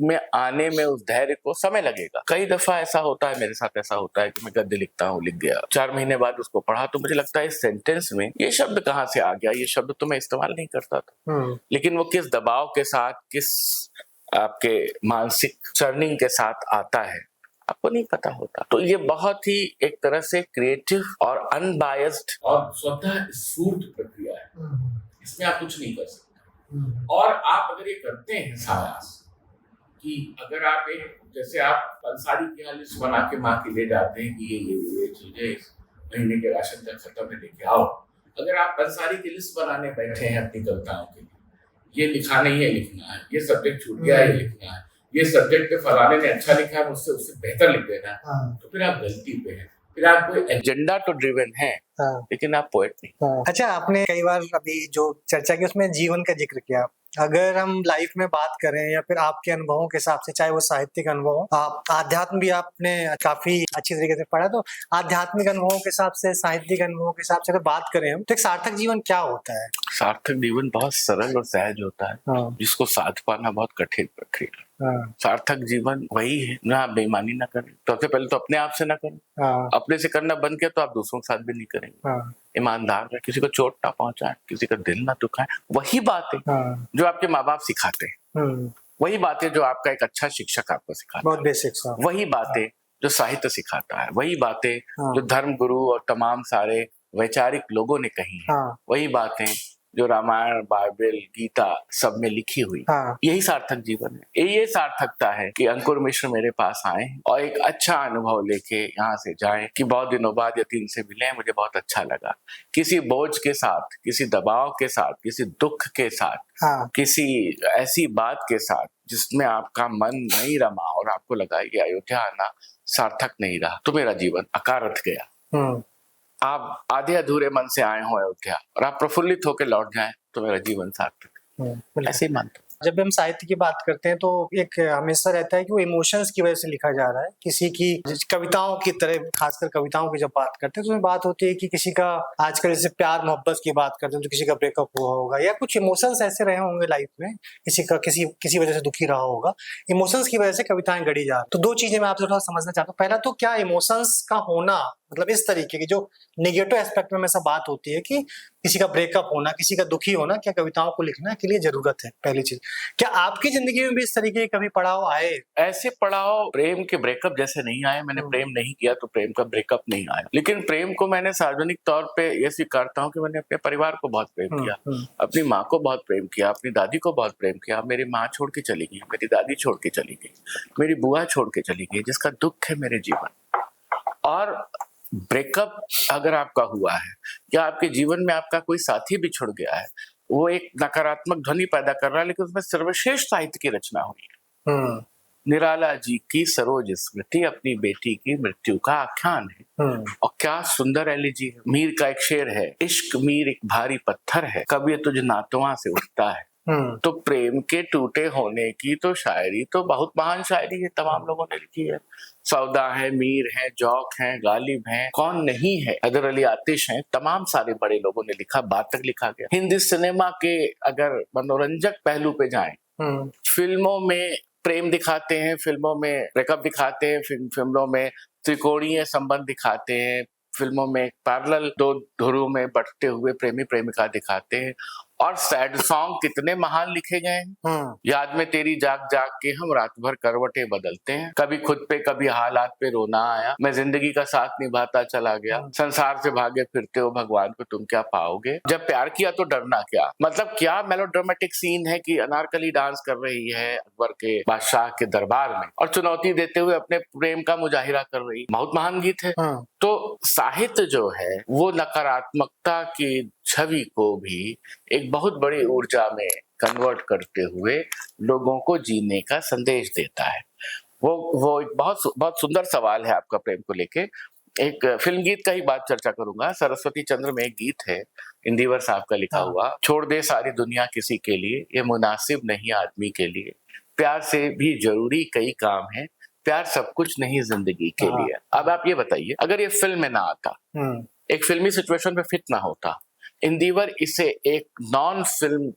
में आने में उस धैर्य को समय लगेगा। कई दफा ऐसा होता है, मेरे साथ ऐसा होता है कि मैं गद्य लिखता हूँ, लिख गया, 4 महीने बाद उसको पढ़ा तो मुझे लगता है इस सेंटेंस में ये शब्द कहाँ से आ गया, ये शब्द तो मैं इस्तेमाल नहीं करता था। लेकिन वो किस दबाव के साथ, किस आपके मानसिक चर्निंग के साथ आता है, आपको नहीं पता होता। तो ये बहुत ही एक तरह से क्रिएटिव और अनबायस्ड और स्वतः स्फूर्त प्रक्रिया है, इसमें आप कुछ नहीं कर सकते। और आप अगर ये करते हैं सायास कि अगर आप एक जैसे आप पंसारी की यहाँ लिस्ट बना के माँ के ले जाते हैं कि ये चीजें महीने के राशन तक खत्म है, लेके आओ। अगर आप पंसारी की लिस्ट बनाने बैठे हैं अपनी कविताओं के लिए, ये लिखा नहीं है, लिखना है, ये सब्जेक्ट छूट गया है, ये लिखना है, ये सब्जेक्ट पे फलाने ने अच्छा लिखा है, मुझसे उससे बेहतर लिख देना, तो फिर आप गलती पे हैं। फिर आप कोई एजेंडा तो ड्रिवन है, लेकिन आप पोएट नहीं। अच्छा, आपने कई बार अभी जो चर्चा की उसमें जीवन का जिक्र किया। अगर हम लाइफ में बात करें या फिर आपके अनुभवों के हिसाब से, चाहे वो साहित्यिक अनुभव हो, आध्यात्म भी आपने काफी अच्छी तरीके से पढ़ा, तो आध्यात्मिक अनुभवों के हिसाब से, साहित्यिक अनुभवों के हिसाब से अगर बात करें हम, तो एक सार्थक जीवन क्या होता है? सार्थक जीवन बहुत सरल और सहज होता है, जिसको साध पाना बहुत कठिन प्रक्रिया। सार्थक जीवन वही है ना आप बेईमानी ना करें, सबसे पहले तो अपने आप से ना करें, अपने से करना बंद किया तो आप दूसरों के साथ भी नहीं करेंगे। ईमानदार रहे, किसी को चोट ना पहुंचाए, किसी का दिल ना दुखाए। वही बात है जो आपके माँ बाप सिखाते हैं, वही बातें जो आपका एक अच्छा शिक्षक आपको सिखाता है, बहुत बेसिक्स, वही बातें जो साहित्य सिखाता है, वही बातें जो धर्म गुरु और तमाम सारे वैचारिक लोगों ने कही है, वही बातें जो रामायण, बाइबल, गीता सब में लिखी हुई। यही सार्थक जीवन है। ये सार्थकता है कि अंकुर मिश्र मेरे पास आए और एक अच्छा अनुभव लेके यहाँ से जाएं कि बहुत दिनों बाद यतीम से मिले, मुझे बहुत अच्छा लगा। किसी बोझ के साथ, किसी दबाव के साथ, किसी दुख के साथ, किसी ऐसी बात के साथ जिसमें आपका मन नहीं रमा और आपको लगा कि अयोध्या आना सार्थक नहीं रहा, तो मेरा जीवन अकारथ गया। आप आधे अधूरे मन से आए हो अयोध्या और आप प्रफुल्लित होकर लौट जाएं, तो मेरा जीवन सार्थक। ऐसे ही मानता हूं। जब हम साहित्य की बात करते हैं तो एक हमेशा रहता है कि वो इमोशंस की वजह से लिखा जा रहा है, किसी की कविताओं की तरह, खासकर कविताओं की जब बात करते हैं तो उसमें बात होती है कि किसी का आजकल जैसे प्यार मोहब्बत की बात करते हैं तो किसी का ब्रेकअप हुआ होगा या कुछ इमोशंस ऐसे रहे होंगे लाइफ में, किसी का किसी वजह से दुखी रहा होगा, इमोशंस की वजह से कविताएं गढ़ी जा रही। तो दो चीजें मैं आपसे थोड़ा समझना चाहता हूँ। पहला तो क्या इमोशंस का होना, मतलब इस तरीके की जो नेगेटिव एस्पेक्ट में हमेशा बात होती है कि किसी का ब्रेकअप होना, किसी का दुखी होना, क्या कविताओं को लिखना के लिए जरूरत है? पहली चीज, क्या आपकी जिंदगी में भी इस तरीके के कभी पड़ाव आए? ऐसे पड़ाव प्रेम के ब्रेकअप जैसे नहीं आए। मैंने प्रेम नहीं किया तो प्रेम का ब्रेकअप नहीं आया, लेकिन प्रेम को मैंने सार्वजनिक तौर पे ये स्वीकारता हूँ कि मैंने अपने परिवार को बहुत प्रेम किया, अपनी माँ को बहुत प्रेम किया, अपनी दादी को बहुत प्रेम किया। मेरी माँ छोड़ के चली गई, मेरी दादी छोड़ के चली गई, मेरी बुआ छोड़ के चली गई, जिसका दुख है मेरे जीवन। और ब्रेकअप अगर आपका हुआ है या आपके जीवन में आपका कोई साथी भी छुड़ गया है, वो एक नकारात्मक ध्वनि पैदा कर रहा है, लेकिन उसमें सर्वश्रेष्ठ साहित्य की रचना हुई है। निराला जी की सरोज स्मृति अपनी बेटी की मृत्यु का आख्यान है। और क्या सुंदर एलिजी है। मीर का एक शेर है, इश्क मीर एक भारी पत्थर है, कभी तुझ नातुआ से उठता है। तो प्रेम के टूटे होने की तो शायरी तो बहुत महान शायरी है, तमाम लोगों ने लिखी है। सौदा है, मीर है, जौक है, गालिब है, कौन नहीं है, हैदर अली आतिश है, तमाम सारे बड़े लोगों ने लिखा, बाद तक लिखा गया। हिंदी सिनेमा के अगर मनोरंजक पहलू पे जाएं, फिल्मों में प्रेम दिखाते हैं, फिल्मों में ब्रेकअप दिखाते हैं, फिल्मों में त्रिकोणीय संबंध दिखाते हैं, फिल्मों में पैरेलल दो धुरों में बढ़ते हुए प्रेमी प्रेमिका दिखाते हैं। और सैड सॉन्ग कितने महान लिखे गए हैं। याद में तेरी जाग जाग के हम रात भर करवटें बदलते हैं, कभी खुद पे कभी हालात पे रोना आया, मैं जिंदगी का साथ निभाता चला गया, संसार से भागे फिरते हो भगवान को तुम क्या पाओगे, जब प्यार किया तो डरना क्या। मतलब क्या मेलोड्रामेटिक सीन है कि अनारकली डांस कर रही है अकबर के बादशाह के दरबार में और चुनौती देते हुए अपने प्रेम का मुजाहिरा कर रही है। बहुत महान गीत है। तो साहित्य जो है वो नकारात्मकता की छवि को भी एक बहुत बड़ी ऊर्जा में कन्वर्ट करते हुए लोगों को जीने का संदेश देता है। वो एक बहुत सुंदर सवाल है आपका प्रेम को लेके। एक फिल्म गीत का ही बात चर्चा करूंगा। सरस्वती चंद्र में एक गीत है इंदिवर साहब का लिखा हुआ, छोड़ दे सारी दुनिया किसी के लिए, ये मुनासिब नहीं आदमी के लिए, प्यार से भी जरूरी कई काम है, प्यार सब कुछ नहीं जिंदगी के लिए। अब आप ये बताइए, अगर ये फिल्म में ना आता, एक फिल्मी सिचुएशन पे फिट ना होता, इंदिवर इसे एक नॉन फिल्म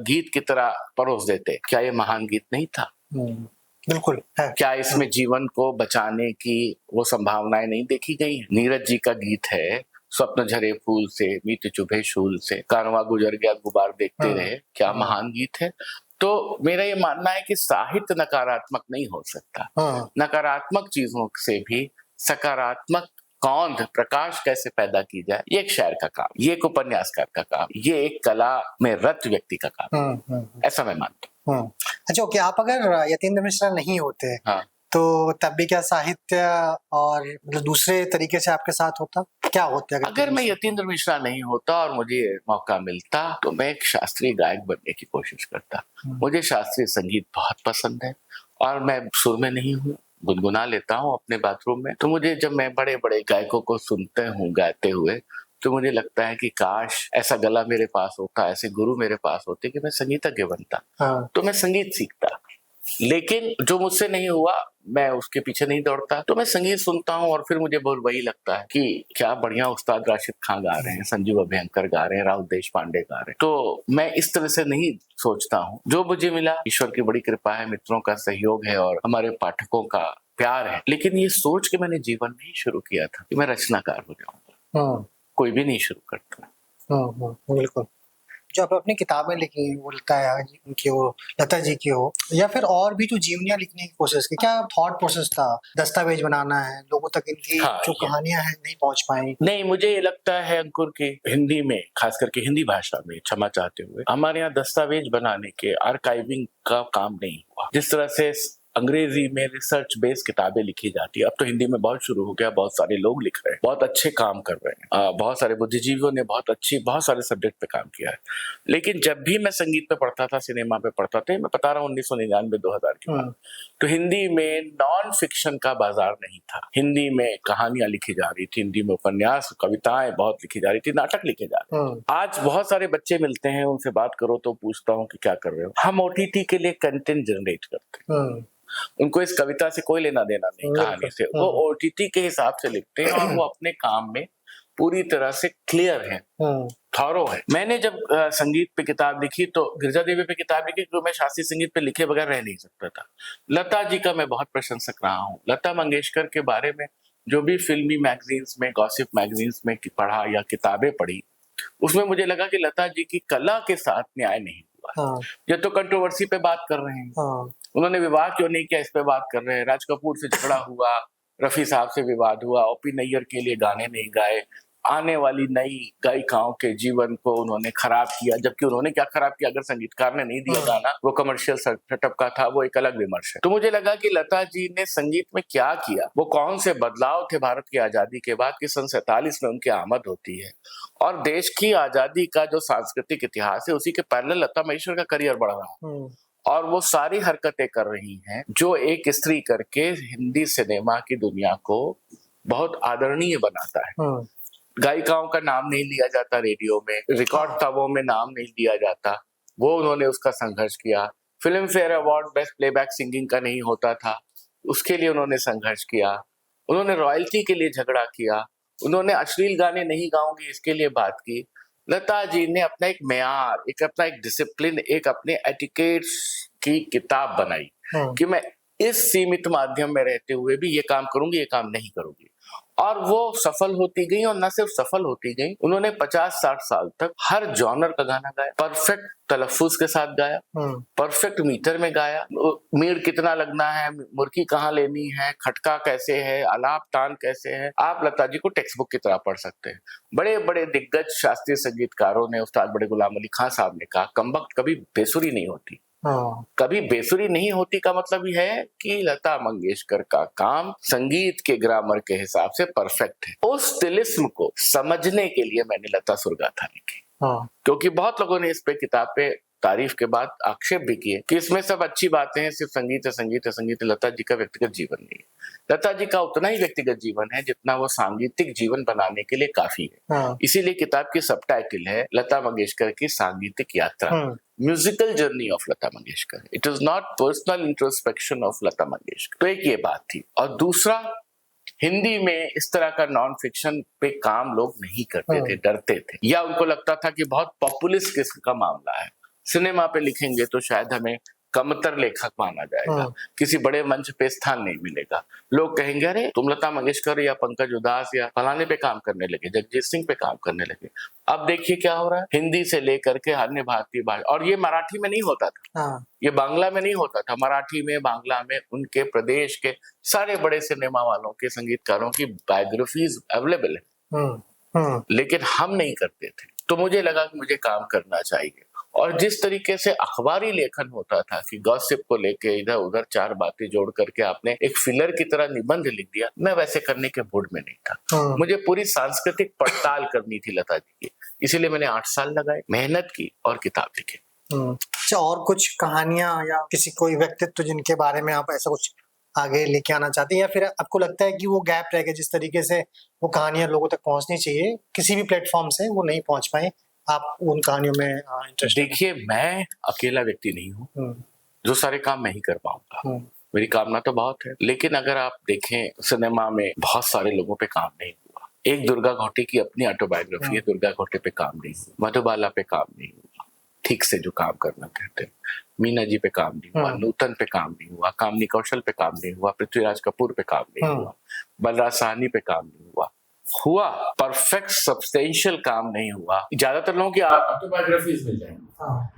गीत की तरह परोस देते, क्या ये महान गीत नहीं था? बिल्कुल है। क्या इसमें जीवन को बचाने की वो संभावनाएं नहीं देखी गई हैं? नीरज जी का गीत है, स्वप्न झरे फूल से मीत चुभे शूल से, कारवां गुजर गया गुबार देखते रहे, क्या महान गीत है। तो मेरा ये मानना है कि साहित्य नकारात्मक नहीं हो सकता। नकारात्मक चीजों से भी सकारात्मक कौंध प्रकाश कैसे पैदा की जाए, ये एक शायर का काम, ये एक उपन्यासकार का काम, ये एक कला में रत व्यक्ति का काम, ऐसा मैं मानता हूँ। अच्छा, ओके, आप अगर यतीन्द्र मिश्रा नहीं होते हाँ, तो तब भी क्या साहित्य और दूसरे तरीके से आपके साथ होता, क्या होता? अगर मैं यतीन्द्र मिश्रा नहीं होता और मुझे मौका मिलता तो मैं एक शास्त्रीय गायक बनने की कोशिश करता। मुझे शास्त्रीय संगीत बहुत पसंद है और मैं सुर में नहीं हूँ, गुनगुना लेता हूँ अपने बाथरूम में। तो मुझे जब मैं बड़े बड़े गायकों को सुनते हूँ गाते हुए तो मुझे लगता है कि काश ऐसा गला मेरे पास होता, ऐसे गुरु मेरे पास होते कि मैं संगीतज्ञ बनता। तो मैं संगीत सीखता, लेकिन जो मुझसे नहीं हुआ मैं उसके पीछे नहीं दौड़ता। तो मैं संगीत सुनता हूँ और फिर मुझे बहुत वही लगता है कि क्या बढ़िया उस्ताद राशिद खान गा रहे हैं, संजीव अभ्यंकर गा रहे हैं, राहुल देशपांडे गा रहे हैं। तो मैं इस तरह से नहीं सोचता हूँ। जो मुझे मिला ईश्वर की बड़ी कृपा है, मित्रों का सहयोग है और हमारे पाठकों का प्यार है। लेकिन ये सोच के मैंने जीवन नहीं शुरू किया था कि मैं रचनाकार हो जाऊंगा। कोई भी नहीं शुरू करता। बिल्कुल। जो आप अपनी किताबें लिखी, वो लता की हो, लता जी की हो, या फिर और भी जो जीवनियां लिखने की कोशिश की, क्या थॉट प्रोसेस था? दस्तावेज बनाना है, लोगों तक इनकी जो कहानियां हैं नहीं पहुंच पाई? नहीं, मुझे ये लगता है अंकुर की हिंदी में, खास करके हिंदी भाषा में, क्षमा चाहते हुए, हमारे यहाँ दस्तावेज बनाने के आर्काइविंग का काम नहीं हुआ। जिस तरह से अंग्रेजी में रिसर्च बेस्ड किताबें लिखी जाती है, अब तो हिंदी में बहुत शुरू हो गया, बहुत सारे लोग लिख रहे हैं, बहुत अच्छे काम कर रहे हैं, बहुत सारे बुद्धिजीवियों ने बहुत सारे सब्जेक्ट पे काम किया है। लेकिन जब भी मैं संगीत पे पढ़ता था, सिनेमा पे पढ़ता था, मैं बता रहा हूँ 1999-2000 की बात, तो हिंदी में नॉन फिक्शन का बाजार नहीं था। हिंदी में कहानियां लिखी जा रही थी, हिंदी में उपन्यास, कविताएं बहुत लिखी जा रही थी, नाटक लिखे जा रहे थे। आज बहुत सारे बच्चे मिलते हैं, उनसे बात करो तो पूछता हूँ कि क्या कर रहे हो, हम OTT के लिए कंटेंट जनरेट करते हैं। उनको इस कविता से कोई लेना देना नहीं, कहानी से। वो OTT के हिसाब से लिखते हैं और वो अपने काम में पूरी तरह से क्लियर है, थॉरो है। मैंने जब संगीत पे किताब लिखी तो गिरजा देवी पे किताब लिखी क्योंकि मैं शास्त्रीय संगीत पे लिखे बगैर रह नहीं सकता था। लता जी का मैं बहुत प्रशंसक रहा हूँ। लता मंगेशकर के बारे में जो भी फिल्मी मैगजीन्स में, गॉसिप मैगजीन्स में पढ़ा या किताबें पढ़ी, उसमें मुझे लगा कि लता जी की कला के साथ न्याय नहीं हुआ। ये तो कंट्रोवर्सी पे बात कर रहे हैं, उन्होंने विवाह क्यों नहीं किया इस पे बात कर रहे हैं, राज कपूर से झगड़ा हुआ, रफी साहब से विवाद हुआ, OP नैयर के लिए गाने नहीं गाए, आने वाली नई गायिकाओं के जीवन को उन्होंने खराब किया। जबकि उन्होंने क्या खराब किया, अगर संगीतकार ने नहीं दिया गाना, वो कमर्शियल सेटअप का था, वो एक अलग विमर्श है। तो मुझे लगा कि लता जी ने संगीत में क्या किया, वो कौन से बदलाव थे भारत की आजादी के बाद कि सन 47 में उनकी आमद होती है और देश की आजादी का जो सांस्कृतिक इतिहास है उसी के पैरेलल लता मंगेशकर का करियर बढ़ रहा है और वो सारी हरकतें कर रही हैं जो एक स्त्री करके हिंदी सिनेमा की दुनिया को बहुत आदरणीय बनाता है। गायिकाओं का नाम नहीं लिया जाता रेडियो में, रिकॉर्ड तबों में नाम नहीं लिया जाता, वो उन्होंने उसका संघर्ष किया। Film fair award best playback singing का नहीं होता था, उसके लिए उन्होंने संघर्ष किया। उन्होंने रॉयल्टी के लिए झगड़ा किया, उन्होंने अश्लील गाने नहीं गाऊंगी इसके लिए बात की। लता जी ने अपना एक मेयार, अपना एक डिसिप्लिन, एक अपने एटिकेट्स की किताब बनाई कि मैं इस सीमित माध्यम में रहते हुए भी ये काम करूंगी, ये काम नहीं करूंगी, और वो सफल होती गई। और न सिर्फ सफल होती गई, उन्होंने 50-60 साल तक हर जॉनर का गाना गाया, परफेक्ट तलफ्फुज के साथ गाया, परफेक्ट मीटर में गाया, मीड़ कितना लगना है, मुर्की कहाँ लेनी है, खटका कैसे है, आलाप तान कैसे है, आप लता जी को टेक्स्ट बुक की तरह पढ़ सकते हैं। बड़े बड़े दिग्गज शास्त्रीय संगीतकारों ने, उस्ताद बड़े गुलाम अली खान साहब ने कहा, कमबख्त कभी बेसुरी नहीं होती। कभी बेसुरी नहीं होती का मतलब ये है कि लता मंगेशकर का काम संगीत के ग्रामर के हिसाब से परफेक्ट है। उस तिलिस्म को समझने के लिए मैंने लता सुरगाथा लिखी, क्योंकि बहुत लोगों ने इस पे किताब पे तारीफ के बाद आक्षेप भी किए कि इसमें सब अच्छी बातें हैं, सिर्फ संगीत है, संगीत है, संगीत है। लता जी का व्यक्तिगत जीवन नहीं है। लता जी का उतना ही व्यक्तिगत जीवन है जितना वो सांगीतिक जीवन बनाने के लिए काफी है। इसीलिए किताब की सबटाइटल है लता मंगेशकर की सांगीतिक यात्रा, musical journey of Lata Mangeshkar. It is not personal introspection of Lata Mangeshkar. तो एक ये बात थी। और दूसरा, हिंदी में इस तरह का नॉन फिक्शन पे काम लोग नहीं करते थे, डरते थे, या उनको लगता था कि बहुत पॉपुलिस्ट किस्म का मामला है, सिनेमा पे लिखेंगे तो शायद हमें कमतर लेखक माना जाएगा, किसी बड़े मंच पे स्थान नहीं मिलेगा। लोग कहेंगे अरे तुम लता मंगेशकर या पंकज उधास या फलाने पे काम करने लगे, जगजीत सिंह पे काम करने लगे। अब देखिए क्या हो रहा है, हिंदी से लेकर के अन्य भारतीय भाषा, और ये मराठी में नहीं होता था, ये बांग्ला में नहीं होता था, मराठी में, बांग्ला में उनके प्रदेश के सारे बड़े सिनेमा वालों के संगीतकारों की बायोग्राफीज अवेलेबल है, लेकिन हम नहीं करते थे। तो मुझे लगा कि मुझे काम करना चाहिए, और जिस तरीके से अखबारी लेखन होता था कि गॉसिप को लेके इधर उधर चार बातें जोड़ करके आपने एक फिलर की तरह निबंध लिख दिया, मैं वैसे करने के मूड में नहीं था। मुझे पूरी सांस्कृतिक पड़ताल करनी थी लता जी की, इसीलिए मैंने 8 साल लगाए, मेहनत की और किताब लिखी। अच्छा, और कुछ कहानियां या किसी कोई व्यक्तित्व जिनके बारे में आप ऐसा कुछ आगे लेके आना चाहते हैं, या फिर आपको लगता है कि वो गैप रह गया, जिस तरीके से वो कहानियां लोगों तक पहुंचनी चाहिए किसी भी प्लेटफॉर्म से वो नहीं पहुंच पाए, आप उन कहानियों में इंटरेस्ट? देखिए, मैं अकेला व्यक्ति नहीं हूँ जो सारे काम मैं ही कर पाऊंगा, मेरी कामना तो बहुत है, लेकिन अगर आप देखें सिनेमा में बहुत सारे लोगों पे काम नहीं हुआ। एक दुर्गा घोटे की अपनी ऑटोबायोग्राफी है, दुर्गा घोटे पे काम नहीं हुआ, मधुबाला पे काम नहीं हुआ, ठीक से जो काम करना कहते हैं, मीना जी पे काम नहीं हुआ, नूतन पे काम नहीं हुआ, कामनी कौशल पे काम नहीं हुआ, पृथ्वीराज कपूर पे काम नहीं हुआ, बलराज साहनी पे काम नहीं हुआ, परफेक्ट सब्सटेंशियल काम नहीं हुआ। ज्यादातर लोगों की ऑटोबायोग्राफीज मिल जाएंगी,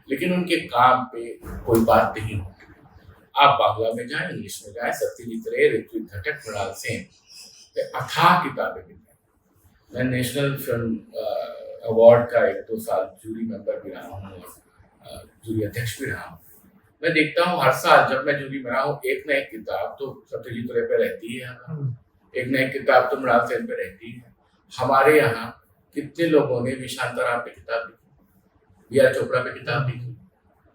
लेकिन उनके काम पे कोई बात नहीं होती। आप बांग्ला में जाएं, इंग्लिश में जाएं, सत्यजीत रे, ऋत्विक घटक, मृणाल सेन, अथाह किताबें मिल जाएंगी। मैं नेशनल फिल्म अवार्ड का 1-2 साल जूरी मेंबर भी रहा हूँ, जूरी अध्यक्ष भी रहा हूँ। मैं देखता हूँ हर साल जब मैं जूरी में रहा हूँ, एक न एक किताब तो सत्यजीत रे पे रहती है, एक न एक किताब तो मृणाल सेन पे रहती है। हमारे यहाँ कितने लोगों ने विशांतराम पे किताब लिखी, बी.आर. चोपड़ा पे किताब लिखी,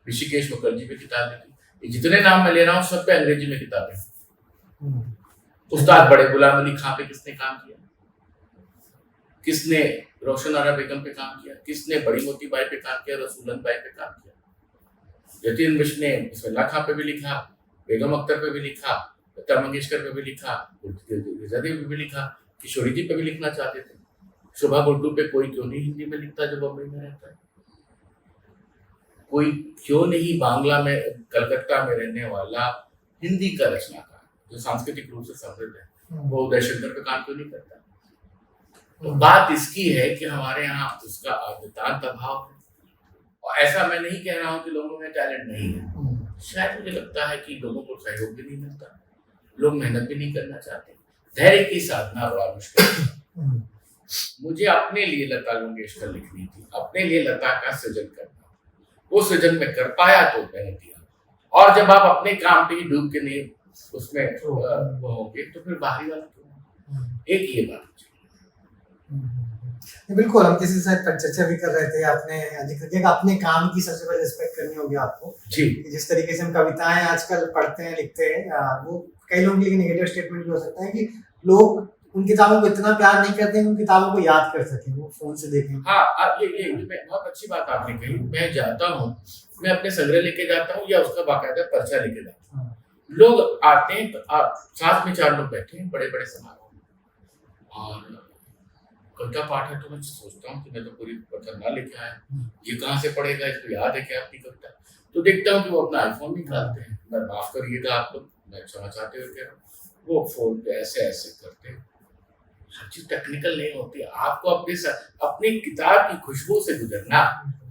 ऋषिकेश मुखर्जी पे किताब लिखी, जितने नाम मैं ले रहा हूँ सब पे अंग्रेजी में किताबें। उस्ताद बड़े गुलाम अली खां पे किसने काम किया, किसने रोशन आरा बेगम पे काम किया, किसने बड़ी मोती बाई पे काम किया, रसूलन बाई पे काम किया, यतीन मिश्र ने बिस्मिल्लाह खां पे भी लिखा, बेगम अख्तर पे भी लिखा, लता मंगेशकर पे भी लिखा, देवी पे भी लिखा, किशोरी जी पे भी लिखना चाहते थे। शोभा गुड्डू पे कोई क्यों नहीं हिंदी में लिखता जो बम्बई में रहता है, कोई क्यों नहीं बांग्ला में, कलकत्ता में रहने वाला हिंदी का रचनाकार जो सांस्कृतिक रूप से समृद्ध है, वो उदय शंकर पे काम क्यों नहीं करता। तो बात इसकी है कि हमारे यहाँ उसका नितांत अभाव है, और ऐसा मैं नहीं कह रहा हूँ कि लोगों में टैलेंट नहीं है, शायद मुझे लगता है कि लोगों को सहयोग भी नहीं मिलता, लोग मेहनत भी नहीं करना चाहते, धैर्य की साधना बड़ा मुश्किल है। मुझे अपने लिए लता मंगेशकर लिखनी थी, अपने लिए लता का सृजन करना, वो सृजन में कर पाया तो मैंने दिया, और जब आप अपने काम पे ही डूब के नहीं उसमें वो होंगे तो फिर बाहरी वाला क्यों। एक ये बात बिल्कुल, हम किसी से चर्चा भी कर रहे थे, आपने जिक्र किया अपने काम की सबसे पहले रिस्पेक्ट करनी होगी आपको जी। जिस तरीके से हम कविताएं आजकल पढ़ते हैं, लिखते हैं, वो कई लोगों के लिए नेगेटिव स्टेटमेंट भी हो सकता है कि लोग उन किताबों को इतना प्यार नहीं करते हैं, उन किताबों को याद कर सकें, वो फोन से देखें। हाँ, ये बहुत अच्छी बात आपने कही। मैं जाता हूँ, मैं अपने संग्रह लेके जाता हूँ या उसका बाकायदा पर्चा लेके जाता हूँ। लोग आते हैं तो साथ में 4 लोग बैठे हैं, बड़े बड़े समारोह में, और कविता पाठ है तो मैं सोचता हूँ कि मैं तो पूरी पर्चा ना लेके आया, ये कहाँ से पढ़ेगा, इसको याद है क्या अपनी कविता। तो देखता हूँ कि वो अपना आईफोन निकालते हैं, मैं माफ करिएगा आप लोग, मैं क्षमा चाहते हुए कह रहा हूँ, वो फोन पे ऐसे ऐसे करते हैं। हर चीज टेक्निकल नहीं होती, आपको अपनी किताब की खुशबू से गुजरना,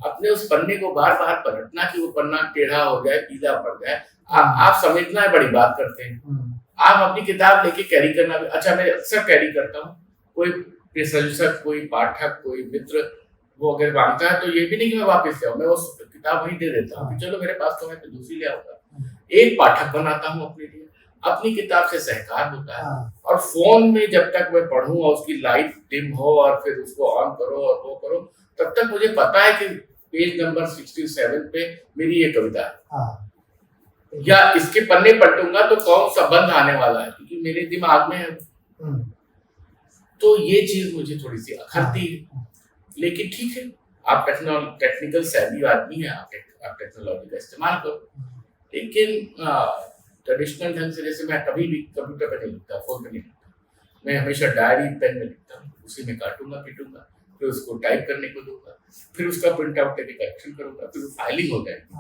अपने उस पन्ने को बार बार पलटना कि वो पन्ना टेढ़ा हो जाए, पीला पड़ जाए, आप समझना है बड़ी बात करते हैं। आप अपनी किताब लेके कैरी करना भी, अच्छा मैं अक्सर कैरी करता हूँ, कोई संशक, कोई पाठक, कोई मित्र वो अगर मांगता है तो ये भी नहीं कि मैं वापस ले आऊँ, मैं उस किताब वहीं दे देता हूँ, चलो मेरे पास तो मैं तो दूसरी ले आऊंगा। एक पाठक बनाता हूँ अपने लिए, अपनी किताब से सहकार होता है। और फोन में जब तक मैं पढ़ूं और उसकी लाइट डिम हो और फिर उसको ऑन करो और वो करो, तब तक मुझे पता है कि पेज नंबर 67 पे मेरी ये कविता है, या इसके पन्ने पलटूंगा तो कौन सा बंद आने वाला है, क्योंकि मेरे दिमाग में है। तो ये चीज मुझे थोड़ी सी अखरती है, लेकिन ठीक है, आप टेक्निकल सैवी आदमी है, आप टेक्नोलॉजी का इस्तेमाल करो, लेकिन ट्रेडिशनल ढंग से जैसे मैं कभी भी कंप्यूटर पे नहीं लिखता, फोन पे नहीं लिखता, मैं हमेशा डायरी पेन में लिखता हूँ, उसी में काटूंगा पीटूंगा, फिर उसको टाइप करने को दूंगा, फिर उसका प्रिंट आउट लेके करेक्शन करूंगा, फिर फाइलिंग हो जाएगी।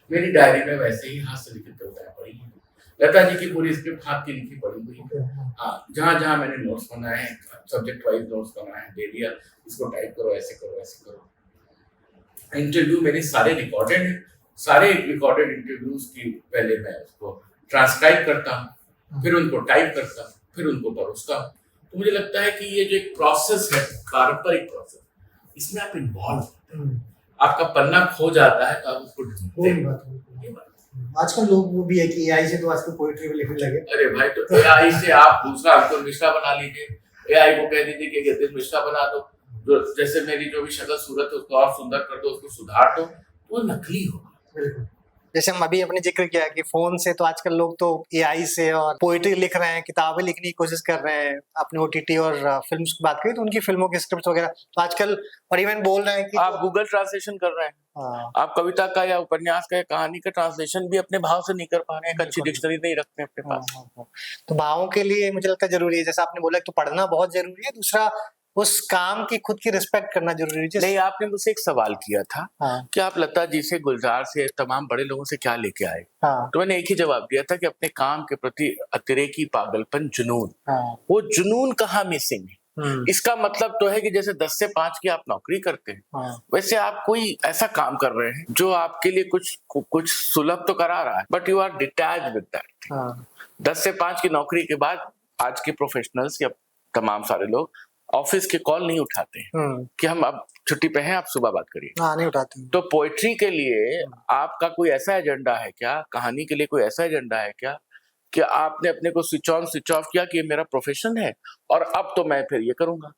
मेरी डायरी में वैसे ही हाथ से लिखित कविताएं पड़ी हैं। लता जी की पूरी स्क्रिप्ट हाथ की लिखी पड़ी हुई है। हाँ, जहाँ जहाँ मैंने नोट्स बनाए हैं, सब्जेक्ट वाइज नोट्स बनाए हैं, दे दिया इसको टाइप करो, ऐसे करो, ऐसे करो। इंटरव्यू मेरे सारे रिकॉर्डेड हैं, सारे रिकॉर्डेड इंटरव्यूज की पहले मैं उसको ट्रांसक्राइब करता हूँ, फिर उनको टाइप करता हूँ, फिर उनको परोसता हूँ। तो मुझे लगता है कि ये जो एक प्रोसेस है, पारंपरिक प्रोसेस, इसमें आप इन्वॉल्व होते हैं। आपका पन्ना खो जाता है तो आप उसको ढूंढते हैं। आजकल लोग वो भी है कि एआई से तो आजकल पोएट्री भी लिखने लगे। अरे भाई, तो एआई से आप दूसरा अंकुर मिश्रा बना लीजिए, एआई को कह दीजिए कि यतीश मिश्रा बना दो, जो जैसे मेरी जो भी शक्ल सूरत है उसको और सुंदर कर दो, उसको सुधार दो, तो वो नकली होगा। जैसे हम अभी अपने जिक्र किया कि फोन से तो आजकल लोग तो एआई से और पोएट्री लिख रहे हैं, किताबें लिखने की कोशिश कर रहे हैं। अपने ओटीटी और फिल्म्स की बात करें तो उनकी फिल्मों के स्क्रिप्ट वगैरह तो आजकल और इवन बोल रहे हैं कि आप गूगल ट्रांसलेशन कर रहे हैं। हाँ। आप कविता का या उपन्यास का या कहानी का ट्रांसलेशन भी अपने भाव से नहीं कर पा रहे हैं, एक अच्छी डिक्शनरी नहीं रखते हैं अपने पास। तो भावों के लिए मुझे लगता है जरूरी है, जैसा आपने बोला तो पढ़ना बहुत जरूरी है, दूसरा उस काम की खुद की रिस्पेक्ट करना जरूरी है। नहीं, आपने मुझसे एक सवाल किया था कि आप लता जी से, गुलजार से, तमाम बड़े लोगों से क्या लेके आए। तो मैंने एक ही जवाब दिया था कि अपने काम के प्रति अतिरेकी पागलपन, जुनून। वो जुनून कहाँ मिसिंग है? इसका मतलब तो है कि जैसे 10 से 5 की आप नौकरी करते हैं, वैसे आप कोई ऐसा काम कर रहे हैं जो आपके लिए कुछ सुलभ तो करा रहा है, but you are detached with that. 10 से 5 की नौकरी के बाद आज के प्रोफेशनल्स या तमाम सारे लोग ऑफिस के कॉल नहीं उठाते हैं कि हम अब छुट्टी पे हैं, आप सुबह बात करिए। नहीं उठाते। तो पोएट्री के लिए आपका कोई ऐसा एजेंडा है क्या? कहानी के लिए कोई ऐसा एजेंडा है क्या कि आपने अपने को स्विच ऑन स्विच ऑफ किया कि ये मेरा प्रोफेशन है और अब तो मैं फिर ये करूंगा?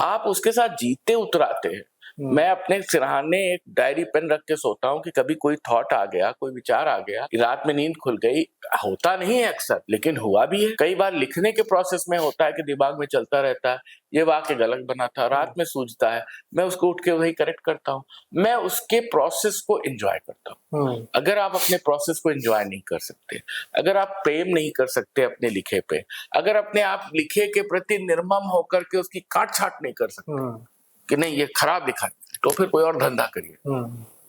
आप उसके साथ जीते उतराते हैं। मैं अपने सिरहाने एक डायरी पेन रख के सोता हूँ कि कभी कोई थॉट आ गया, कोई विचार आ गया, रात में नींद खुल गई। होता नहीं है अक्सर, लेकिन हुआ भी है। कई बार लिखने के प्रोसेस में होता है कि दिमाग में चलता रहता है, ये वाक्य गलत बना था, रात में सूझता है, मैं उसको उठ के वही करेक्ट करता हूँ। मैं उसके प्रोसेस को एंजॉय करता हूँ। अगर आप अपने प्रोसेस को एंजॉय नहीं कर सकते, अगर आप प्रेम नहीं कर सकते अपने लिखे पे, अगर अपने आप लिखे के प्रति निर्मम होकर के उसकी काट छाट नहीं कर सकते कि नहीं ये खराब लिखा है, तो फिर कोई और धंधा करिए।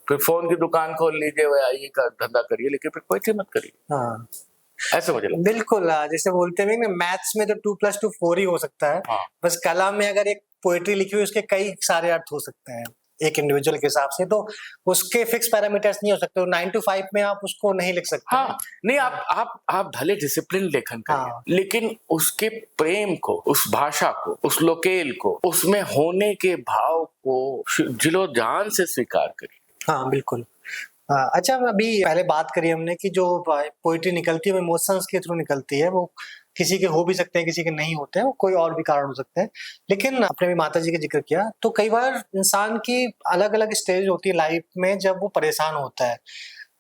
फिर फोन की दुकान खोल लीजिए, ये का धंधा करिए, लेकिन फिर पोएट्री मत करिए। ऐसे मुझे लगता है। बिल्कुल, जैसे बोलते हैं ना, मैथ्स में तो 2+2 4 ही हो सकता है। बस कला में अगर एक पोएट्री लिखी हुई उसके कई सारे अर्थ हो सकते हैं एक इंडिविजुअल के हिसाब से, तो उसके फिक्स पैरामीटर्स नहीं हो सकते। 9 to 5 में आप उसको नहीं लिख सकते। नहीं, आप भले डिसिप्लिन लेखन करिए, लेकिन उसके प्रेम को, उस भाषा को, उस लोकेल को, उसमें होने के भाव को जिलो जान से स्वीकार करिए। हाँ, बिल्कुल। अच्छा, अभी पहले बात करी हमने कि जो पोएट्री निकलती है वो इमोशंस के थ्रू निकलती है। वो किसी के हो भी सकते हैं, किसी के नहीं होते हैं, कोई और भी कारण हो सकते हैं। लेकिन आपने भी माता जी का जिक्र किया, तो कई बार इंसान की अलग अलग स्टेज होती है लाइफ में जब वो परेशान होता है।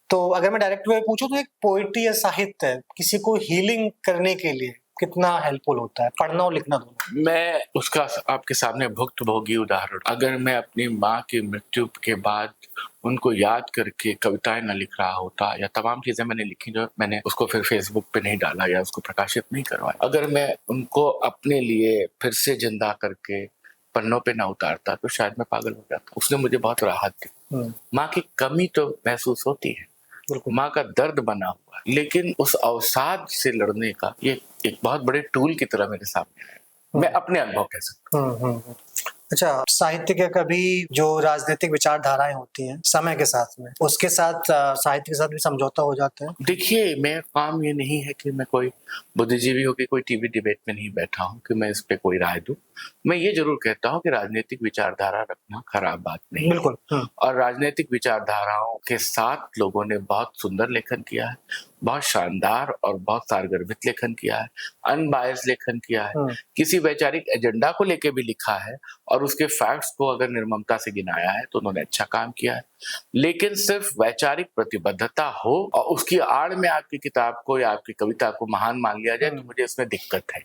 तो अगर मैं डायरेक्ट वे पूछूं तो एक पोएट्री या साहित्य किसी को हीलिंग करने के लिए कितना हेल्पफुल होता है, पढ़ना और लिखना दोनों? मैं उसका आपके सामने भुक्तभोगी उदाहरण, अगर मैं अपनी माँ की मृत्यु के बाद उनको याद करके कविताएं न लिख रहा होता, या तमाम चीजें मैंने लिखी जो मैंने उसको फिर फेसबुक पे नहीं डाला या उसको प्रकाशित नहीं करवाया, अगर मैं उनको अपने लिए फिर से जिंदा करके पन्नों पे ना उतारता तो शायद मैं पागल हो जाता। उसने मुझे बहुत राहत दी। माँ की कमी तो महसूस होती है, माँ का दर्द बना हुआ, लेकिन उस अवसाद से लड़ने का ये एक बहुत बड़े टूल की तरह मेरे सामने है। मैं अपने अनुभव कह सकता हूँ। अच्छा, साहित्य के कभी जो राजनीतिक विचारधाराएं होती हैं समय के साथ में, उसके साथ साहित्य के साथ भी समझौता हो जाता है? देखिए, मेरा काम ये नहीं है कि मैं कोई बुद्धिजीवी होकर कोई टीवी डिबेट में नहीं बैठा हूँ कि मैं इस पे कोई राय दूं। मैं ये जरूर कहता हूँ कि राजनीतिक विचारधारा रखना खराब बात नहीं। बिल्कुल। और राजनीतिक विचारधाराओं के साथ लोगों ने बहुत सुंदर लेखन किया है, बहुत शानदार और बहुत सारगर्भित लेखन किया है, अनबायस लेखन किया है, किसी वैचारिक एजेंडा को लेके भी लिखा है और उसके फैक्ट्स को अगर निर्ममता से गिनाया है तो उन्होंने अच्छा काम किया है। लेकिन सिर्फ वैचारिक प्रतिबद्धता हो और उसकी आड़ में आपकी किताब को या आपकी कविता को महान मान लिया जाए तो मुझे इसमें दिक्कत है।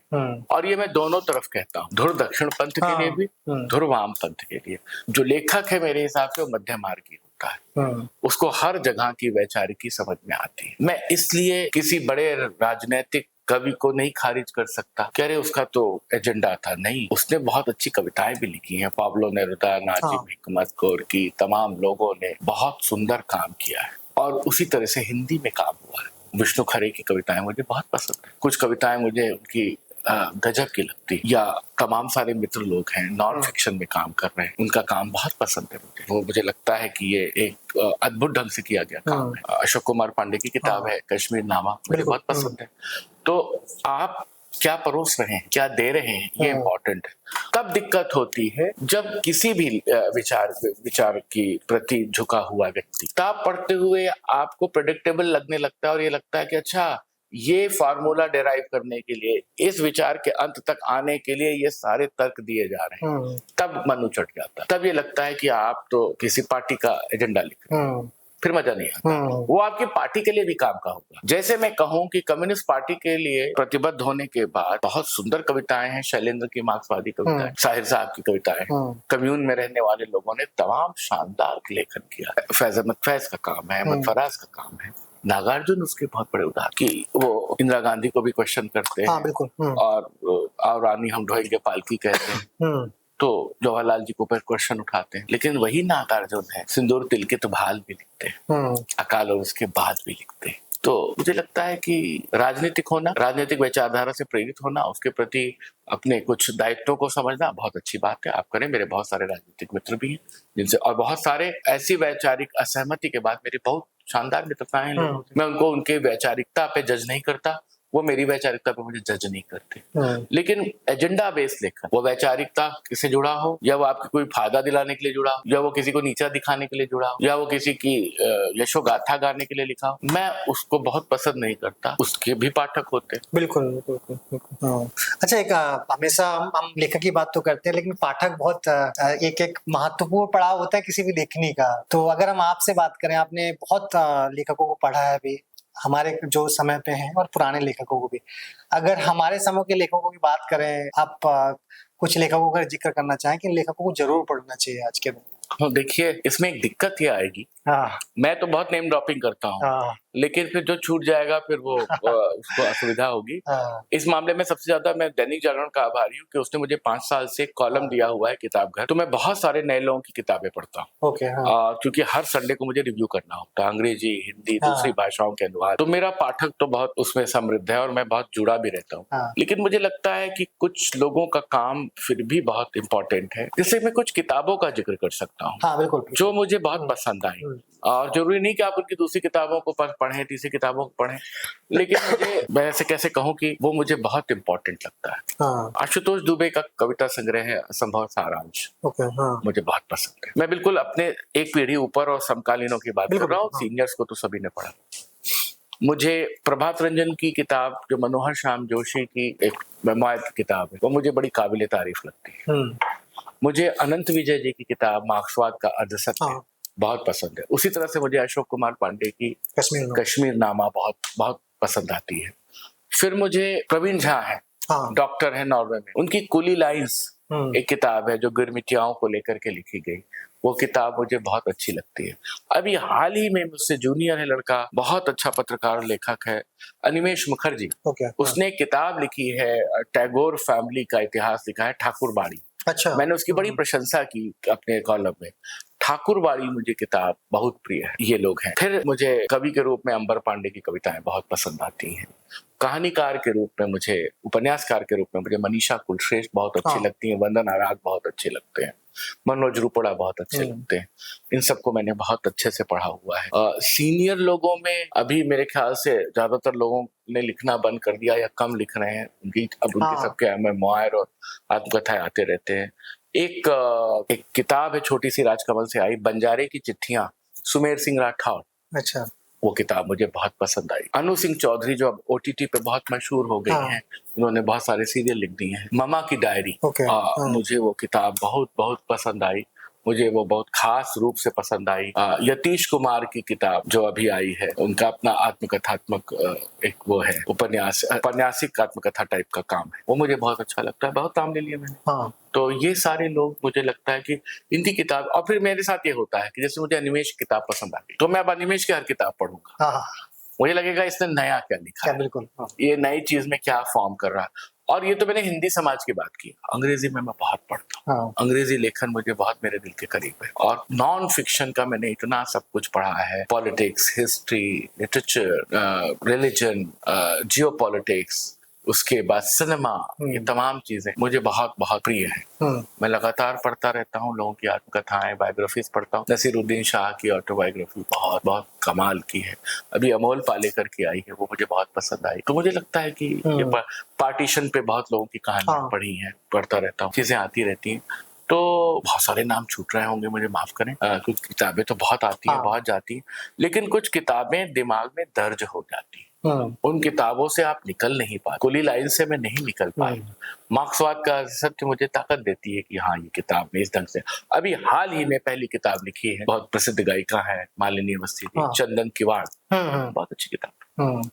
और ये मैं दोनों तरफ कहता हूँ, धुर दक्षिण पंथ के लिए भी, धुर वाम पंथ के लिए। जो लेखक है मेरे हिसाब से वो मध्य मार्गी होता है, उसको हर जगह की वैचारिकी समझ में आती है। मैं इसलिए किसी बड़े राजनीतिक कवि को नहीं खारिज कर सकता, कह रहे उसका तो एजेंडा था। नहीं, उसने बहुत अच्छी कविताएं भी लिखी हैं। पाब्लो नेरुदा, नाजिम हिकमत, गोर्की, तमाम लोगों ने बहुत सुंदर काम किया है और उसी तरह से हिंदी में काम हुआ है। विष्णु खरे की कविताएं मुझे बहुत पसंद है। कुछ कविताएं मुझे उनकी गजब की लगती, या तमाम सारे मित्र लोग हैं नॉन फिक्शन में काम कर रहे हैं, उनका काम बहुत पसंद है मुझे। वो मुझे लगता है कि ये एक अद्भुत ढंग से किया गया काम है। अशोक कुमार पांडे की किताब है कश्मीर नामा, मुझे बहुत पसंद है। तो आप क्या परोस रहे हैं, क्या दे रहे हैं, ये इम्पोर्टेंट है। तब दिक्कत होती है जब किसी भी विचार की प्रति झुका हुआ व्यक्ति किताब पढ़ते हुए आपको प्रेडिक्टेबल लगने लगता है और ये लगता है कि अच्छा, ये फार्मूला डेराइव करने के लिए, इस विचार के अंत तक आने के लिए ये सारे तर्क दिए जा रहे हैं, तब मन उचट जाता है। तब ये लगता है कि आप तो किसी पार्टी का एजेंडा लिख रहे हैं, फिर मजा नहीं आता। वो आपकी पार्टी के लिए भी काम का होगा। जैसे मैं कहूं कि कम्युनिस्ट पार्टी के लिए प्रतिबद्ध होने के बाद बहुत सुंदर कविताएं हैं, शैलेंद्र की मार्क्सवादी कविताएं, साहिर साहब की कविताएं, कम्यून में रहने वाले लोगों ने तमाम शानदार लेखन किया है। फैज अहमद फैज का काम है, अहमद फराज का काम है, नागार्जुन उसके बहुत बड़े उदाहरण कि वो इंदिरा गांधी को भी क्वेश्चन करते हैं। बिल्कुल। और रानी हम ढोएंगे पालकी कहते हैं, तो जवाहरलाल जी को ऊपर क्वेश्चन उठाते हैं। लेकिन वही नागार्जुन है सिंदूर तिलकित भाल भी लिखते हैं, अकाल और उसके बाद भी लिखते हैं। तो मुझे लगता है कि राजनीतिक होना, राजनीतिक विचारधारा से प्रेरित होना, उसके प्रति अपने कुछ दायित्वों को समझना बहुत अच्छी बात है। आप करें, मेरे बहुत सारे राजनीतिक मित्र भी हैं जिनसे, और बहुत सारे ऐसी वैचारिक असहमति के बाद मेरी बहुत शानदार मित्रताएं हैं लोगों से। मैं उनको उनके वैचारिकता पे जज नहीं करता, वो मेरी वैचारिकता पे मुझे जज नहीं करते। लेकिन एजेंडा बेस्ड लेखन, वो वैचारिकता किसे जुड़ा हो, या वो आपको कोई फायदा दिलाने के लिए जुड़ा हो, या वो किसी को नीचा दिखाने के लिए जुड़ा हो, या वो किसी की यशोगाथा गाने के लिए लिखा हो, मैं उसको बहुत पसंद नहीं करता। उसके भी पाठक होते हैं। बिल्कुल। अच्छा, एक हमेशा हम लेखक की बात तो करते हैं, लेकिन पाठक बहुत एक महत्वपूर्ण पड़ाव होता है किसी भी लेखनी का। तो अगर हम आपसे बात करें, आपने बहुत लेखकों को पढ़ा है अभी, हमारे जो समय पे हैं और पुराने लेखकों को भी। अगर हमारे समय के लेखकों की बात करें, आप कुछ लेखकों का जिक्र करना चाहें कि लेखकों को जरूर पढ़ना चाहिए आज के दिन। देखिए, इसमें एक दिक्कत ये आएगी, मैं तो बहुत नेम ड्रॉपिंग करता हूँ, लेकिन फिर जो छूट जाएगा फिर वो उसको असुविधा होगी। इस मामले में सबसे ज्यादा मैं दैनिक जागरण का आभारी हूँ कि उसने मुझे 5 साल से कॉलम दिया हुआ है किताब घर। तो मैं बहुत सारे नए लोगों की किताबें पढ़ता हूँ, क्योंकि हर संडे को मुझे रिव्यू करना होता है, अंग्रेजी, हिंदी, दूसरी भाषाओं के अनुवाद। तो मेरा पाठक तो बहुत उसमें समृद्ध है और मैं बहुत जुड़ा भी रहता हूँ। लेकिन मुझे लगता है कि कुछ लोगों का काम फिर भी बहुत इंपॉर्टेंट है, जिससे मैं कुछ किताबों का जिक्र कर सकता हूँ जो मुझे बहुत पसंद आई। और जरूरी नहीं कि आप उनकी दूसरी किताबों को पढ़ें, तीसरी किताबों को पढ़ें, लेकिन मुझे, मैं ऐसे कैसे कहूं कि वो मुझे बहुत इंपॉर्टेंट लगता है। आशुतोष दुबे का कविता संग्रह है असंभव सारांश, मुझे बहुत पसंद है। मैं बिल्कुल अपने एक पीढ़ी ऊपर और समकालीनों की बात कर रहा हूँ, सीनियर्स को तो सभी ने पढ़ा। मुझे प्रभात रंजन की किताब, जो मनोहर श्याम जोशी की एक मेमोयर की किताब है, वो मुझे बड़ी काबिले तारीफ लगती है। मुझे अनंत विजय जी की किताब मार्क्सवाद का अर्धसत्य बहुत पसंद है। उसी तरह से मुझे अशोक कुमार पांडे की कश्मीर नामा बहुत बहुत पसंद आती है। फिर मुझे प्रवीण झा है, डॉक्टर है नॉर्वे में, उनकी कुली लाइन्स एक किताब है जो गिरमिटियाओं को लेकर के लिखी गई, वो किताब मुझे बहुत अच्छी लगती है। अभी हाल ही में मुझसे जूनियर है लड़का, बहुत अच्छा पत्रकार और लेखक है, अनिमेश मुखर्जी। उसने एक किताब लिखी है, टैगोर फैमिली का इतिहास लिखा है, ठाकुरबाड़ी। अच्छा, मैंने उसकी बड़ी प्रशंसा की अपने कॉलम में। ठाकुरबाड़ी मुझे किताब बहुत प्रिय है। ये लोग हैं। फिर मुझे कवि के रूप में अंबर पांडे की कविताएं बहुत पसंद आती हैं। कहानीकार के रूप में मुझे, उपन्यासकार के रूप में मुझे मनीषा कुलश्रेष्ठ बहुत अच्छी लगती हैं, वंदन आराग बहुत अच्छे लगते हैं, मनोज रुपड़ा बहुत अच्छे लगते हैं। इन सबको मैंने बहुत अच्छे से पढ़ा हुआ है। सीनियर लोगों में अभी मेरे ख्याल से ज्यादातर लोगों ने लिखना बंद कर दिया या कम लिख रहे हैं। उनकी सबके मेमोयर और आत्मकथाएं आते रहते हैं। एक किताब है छोटी सी राजकमल से आई, बंजारे की चिट्ठियां, सुमेर सिंह राठौर। अच्छा, वो किताब मुझे बहुत पसंद आई। अनु सिंह चौधरी जो अब OTT पे बहुत मशहूर हो गई हैं, उन्होंने बहुत सारे सीरियल लिख दिए हैं। ममा की डायरी, मुझे वो किताब बहुत बहुत पसंद आई। मुझे वो बहुत खास रूप से पसंद आई। यतीश कुमार की किताब जो अभी आई है, उनका अपना आत्मकथात्मक एक वो है, उपन्यासिक आत्मकथा टाइप का काम है, वो मुझे बहुत अच्छा लगता है। बहुत काम ले लिया मैंने। तो ये सारे लोग, मुझे लगता है कि इनकी किताब, और फिर मेरे साथ ये होता है कि जैसे मुझे अनिमेश की किताब पसंद आ गई तो मैं अब अनिमेश की हर किताब पढ़ूंगा। मुझे लगेगा इसने नया क्या लिखा है, बिल्कुल ये नई चीज में क्या फॉर्म कर रहा है। और ये तो मैंने हिंदी समाज की बात की। अंग्रेजी में मैं बहुत पढ़ता हूँ। अंग्रेजी लेखन मुझे बहुत मेरे दिल के करीब है, और नॉन फिक्शन का मैंने इतना सब कुछ पढ़ा है, पॉलिटिक्स, हिस्ट्री, लिटरेचर, रिलीजन, जियो पॉलिटिक्स, उसके बाद सिनेमा, ये तमाम चीजें मुझे बहुत बहुत प्रिय है। मैं लगातार पढ़ता रहता हूँ, लोगों की आत्मकथाएं, बायोग्राफीज पढ़ता हूँ। नसीरुद्दीन शाह की ऑटोबायोग्राफी बहुत बहुत कमाल की है, अभी अमोल पालेकर की आई है, वो मुझे बहुत पसंद आई। तो मुझे लगता है कि ये पार्टीशन पे बहुत लोगों की कहानियां पढ़ी हैं, पढ़ता रहता हूँ, चीजें आती रहती हैं। तो बहुत सारे नाम छूट रहे होंगे, मुझे माफ करें, कुछ किताबें तो बहुत आती हैं, बहुत जाती हैं, लेकिन कुछ किताबें दिमाग में दर्ज हो जाती हैं। उन किताबों से आप निकल नहीं पाते, खुली लाइन से मैं नहीं निकल पाया। मार्क्सवाद का सत्य मुझे ताकत देती है कि हाँ, ये किताब में इस ढंग से। अभी हाल ही में पहली किताब लिखी है, बहुत प्रसिद्ध गायिका है मालिनी अवस्थी की, चंदन किवाड़, बहुत अच्छी किताब।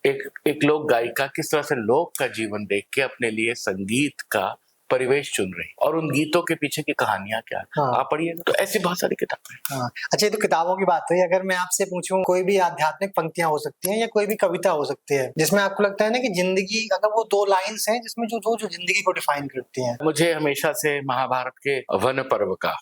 एक लोक गायिका किस तरह से लोक का जीवन देख के अपने लिए संगीत का परिवेश चुन रही, और उन गीतों के पीछे की कहानियां क्या है, आप पढ़िएगा। तो ऐसी बहुत सारी किताबें। अच्छा, ये तो किताबों की बात हुई। अगर मैं आपसे पूछूं, कोई भी आध्यात्मिक पंक्तियां हो सकती हैं या कोई भी कविता हो सकती है जिसमें आपको लगता है ना कि जिंदगी, अगर वो दो लाइन्स हैं जिसमें जो जिंदगी को डिफाइन करती हैं। मुझे हमेशा से महाभारत के वन पर्व का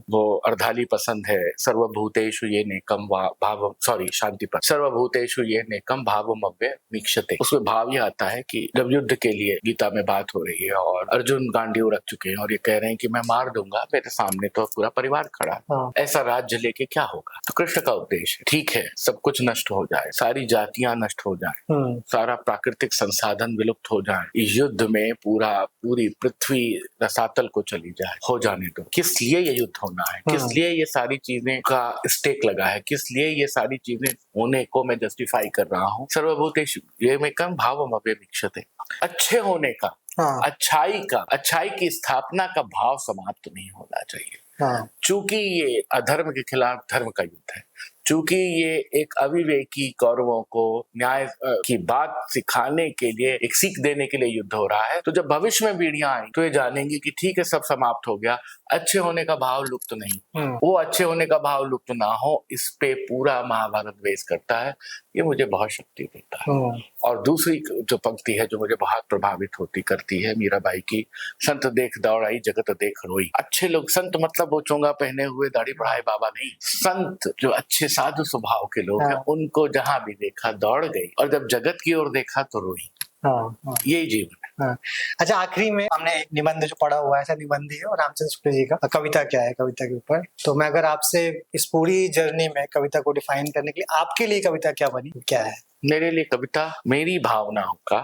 वो अर्धाली पसंद है। सर्वभूतेषु ये नेकम भाव, शांति पर, सर्वभूतेषु ये नेकम भावम अव्यय वीक्षते। उसमें भाव ये आता है कि जब युद्ध के लिए गीता में बात हो रही है और अर्जुन गांडीव रख चुके हैं और ये कह रहे हैं कि मैं मार दूंगा, मेरे सामने तो पूरा परिवार खड़ा है, ऐसा राज्य लेके क्या होगा। तो कृष्ण का उपदेश है, ठीक है, सब कुछ नष्ट हो जाए, सारी जातियां नष्ट हो जाए, सारा प्राकृतिक संसाधन विलुप्त हो जाए, युद्ध में पूरी पृथ्वी रसातल को चली जाए, हो जाने दो। किस लिए ये युद्ध होना है, किस लिए ये सारी चीजें का स्टेक लगा है, किस लिए ये सारी चीजें होने को मैं जस्टिफाई कर रहा हूँ। सर्वभूतेषु ये में कम भावम अव्यय वीक्षते, अच्छे होने का, अच्छाई की स्थापना का भाव समाप्त नहीं होना चाहिए। चूंकि ये अधर्म के खिलाफ धर्म का युद्ध है, चूंकि ये एक अविवेकी कौरवों को न्याय की बात सिखाने के लिए, एक सीख देने के लिए युद्ध हो रहा है, तो जब भविष्य में पीढ़ियां आई तो ये जानेंगी कि ठीक है, सब समाप्त हो गया, अच्छे होने का भाव लुप्त नहीं, वो अच्छे होने का भाव लुप्त ना हो, इस पे पूरा महाभारत बेस करता है। ये मुझे बहुत शक्ति देता है। और दूसरी जो पंक्ति है जो मुझे बहुत प्रभावित होती करती है, मीराबाई की, संत देख दौड़ाई जगत देख रोई। अच्छे लोग, संत मतलब वो चोंगा पहने हुए दाढ़ी बढ़ाए बाबा नहीं, संत जो अच्छे साधु स्वभाव के लोग हैं, उनको जहां भी देखा दौड़ गई, और जब जगत की ओर देखा तो रोई। यही जीवन है। अच्छा, आखिरी में हमने एक निबंध जो पढ़ा हुआ है, ऐसा निबंध ही है, और रामचंद्र शुक्ल जी का कविता क्या है, कविता के ऊपर। तो मैं अगर आपसे इस पूरी जर्नी में कविता को डिफाइन करने के लिए, आपके लिए कविता क्या बनी, क्या है? मेरे लिए कविता मेरी भावनाओं का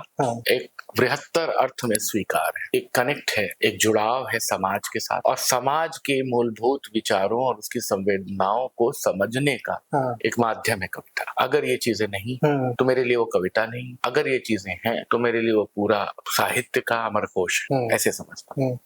एक बृहत्तर अर्थ में स्वीकार है, एक कनेक्ट है, एक जुड़ाव है समाज के साथ, और समाज के मूलभूत विचारों और उसकी संवेदनाओं को समझने का एक माध्यम है कविता। अगर ये चीजें नहीं तो मेरे लिए वो कविता नहीं, अगर ये चीजें हैं तो मेरे लिए वो पूरा साहित्य का अमरकोश है, ऐसे समझता हूँ।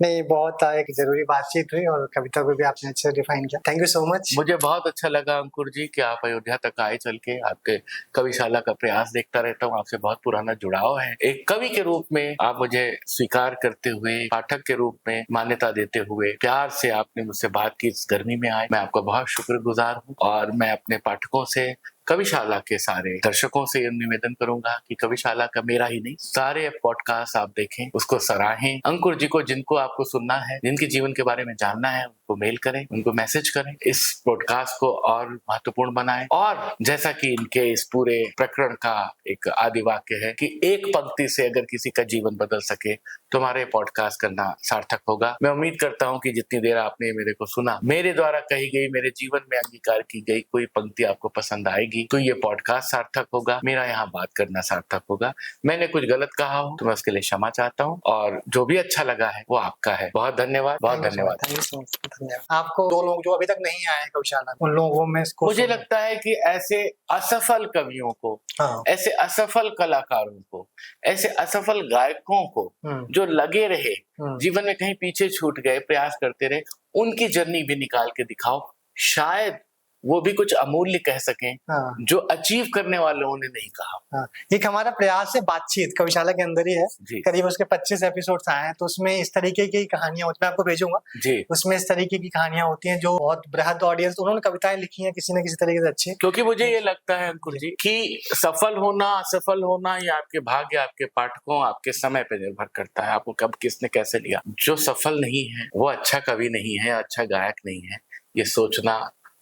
नहीं, बहुत एक जरूरी बातचीत हुई, और कविता को भी आपने अच्छे डिफाइन किया। Thank you so much. मुझे बहुत अच्छा लगा अंकुर जी कि आप अयोध्या तक आए, चल के आपके कविशाला का प्रयास देखता रहता हूँ, आपसे बहुत पुराना जुड़ाव है। एक कवि के रूप में आप मुझे स्वीकार करते हुए, पाठक के रूप में मान्यता देते हुए, प्यार से आपने मुझसे बात की, इस गर्मी में आए, मैं आपका बहुत शुक्रगुजार हूँ। और मैं अपने पाठकों से, कविशाला के सारे दर्शकों से ये निवेदन करूंगा कि कविशाला का, मेरा ही नहीं, सारे पॉडकास्ट आप देखें, उसको सराहें। अंकुर जी को, जिनको आपको सुनना है, जिनके जीवन के बारे में जानना है, उनको मेल करें, उनको मैसेज करें, इस पॉडकास्ट को और महत्वपूर्ण बनाएं। और जैसा कि इनके इस पूरे प्रकरण का एक आदि वाक्य है कि एक पंक्ति से अगर किसी का जीवन बदल सके तो हमारे पॉडकास्ट करना सार्थक होगा। मैं उम्मीद करता हूँ कि जितनी देर आपने मेरे को सुना, मेरे द्वारा कही गई, मेरे जीवन में अंगीकार की गई कोई पंक्ति आपको पसंद आएगी, तो ये पॉडकास्ट सार्थक होगा, मेरा यहाँ बात करना सार्थक होगा। मैंने कुछ गलत कहा हो तो मैं उसके लिए क्षमा चाहता हूँ, और जो भी अच्छा लगा है वो आपका है। बहुत धन्यवाद, बहुत धन्यवाद। धन्यवाद। आपको दो लोग जो अभी तक नहीं आए कविशाला, उन लोगों में मुझे लगता है कि ऐसे असफल कवियों को, ऐसे असफल कलाकारों को, ऐसे असफल गायकों को जो लगे रहे, जीवन में कहीं पीछे छूट गए, प्रयास करते रहे, उनकी जर्नी भी निकाल के दिखाओ। शायद वो भी कुछ अमूल्य कह सकें, जो अचीव करने वालों ने नहीं कहा। एक हमारा प्रयास है बातचीत, कविशाला के अंदर ही है, करीब उसके 25 एपिसोड्स आए हैं, तो उसमें इस तरीके की कहानियां होती हैं, मैं आपको भेजूंगा जी। उसमें इस तरीके की कहानियां होती हैं जो बहुत बृहद ऑडियंस, उन्होंने कविताएं लिखी हैं किसी न किसी तरीके से अच्छी। क्योंकि मुझे ये लगता है अंकुर जी कि सफल होना असफल होना ये आपके भाग्य, आपके पाठकों, आपके समय पे निर्भर करता है, आपको कब किसने कैसे लिया। जो सफल नहीं है वो अच्छा कवि नहीं है, अच्छा गायक नहीं है, ये सोचना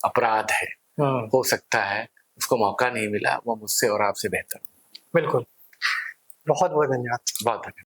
अपराध है। हो सकता है उसको मौका नहीं मिला, वो मुझसे और आपसे बेहतर। बिल्कुल, बहुत बहुत धन्यवाद। बहुत धन्यवाद।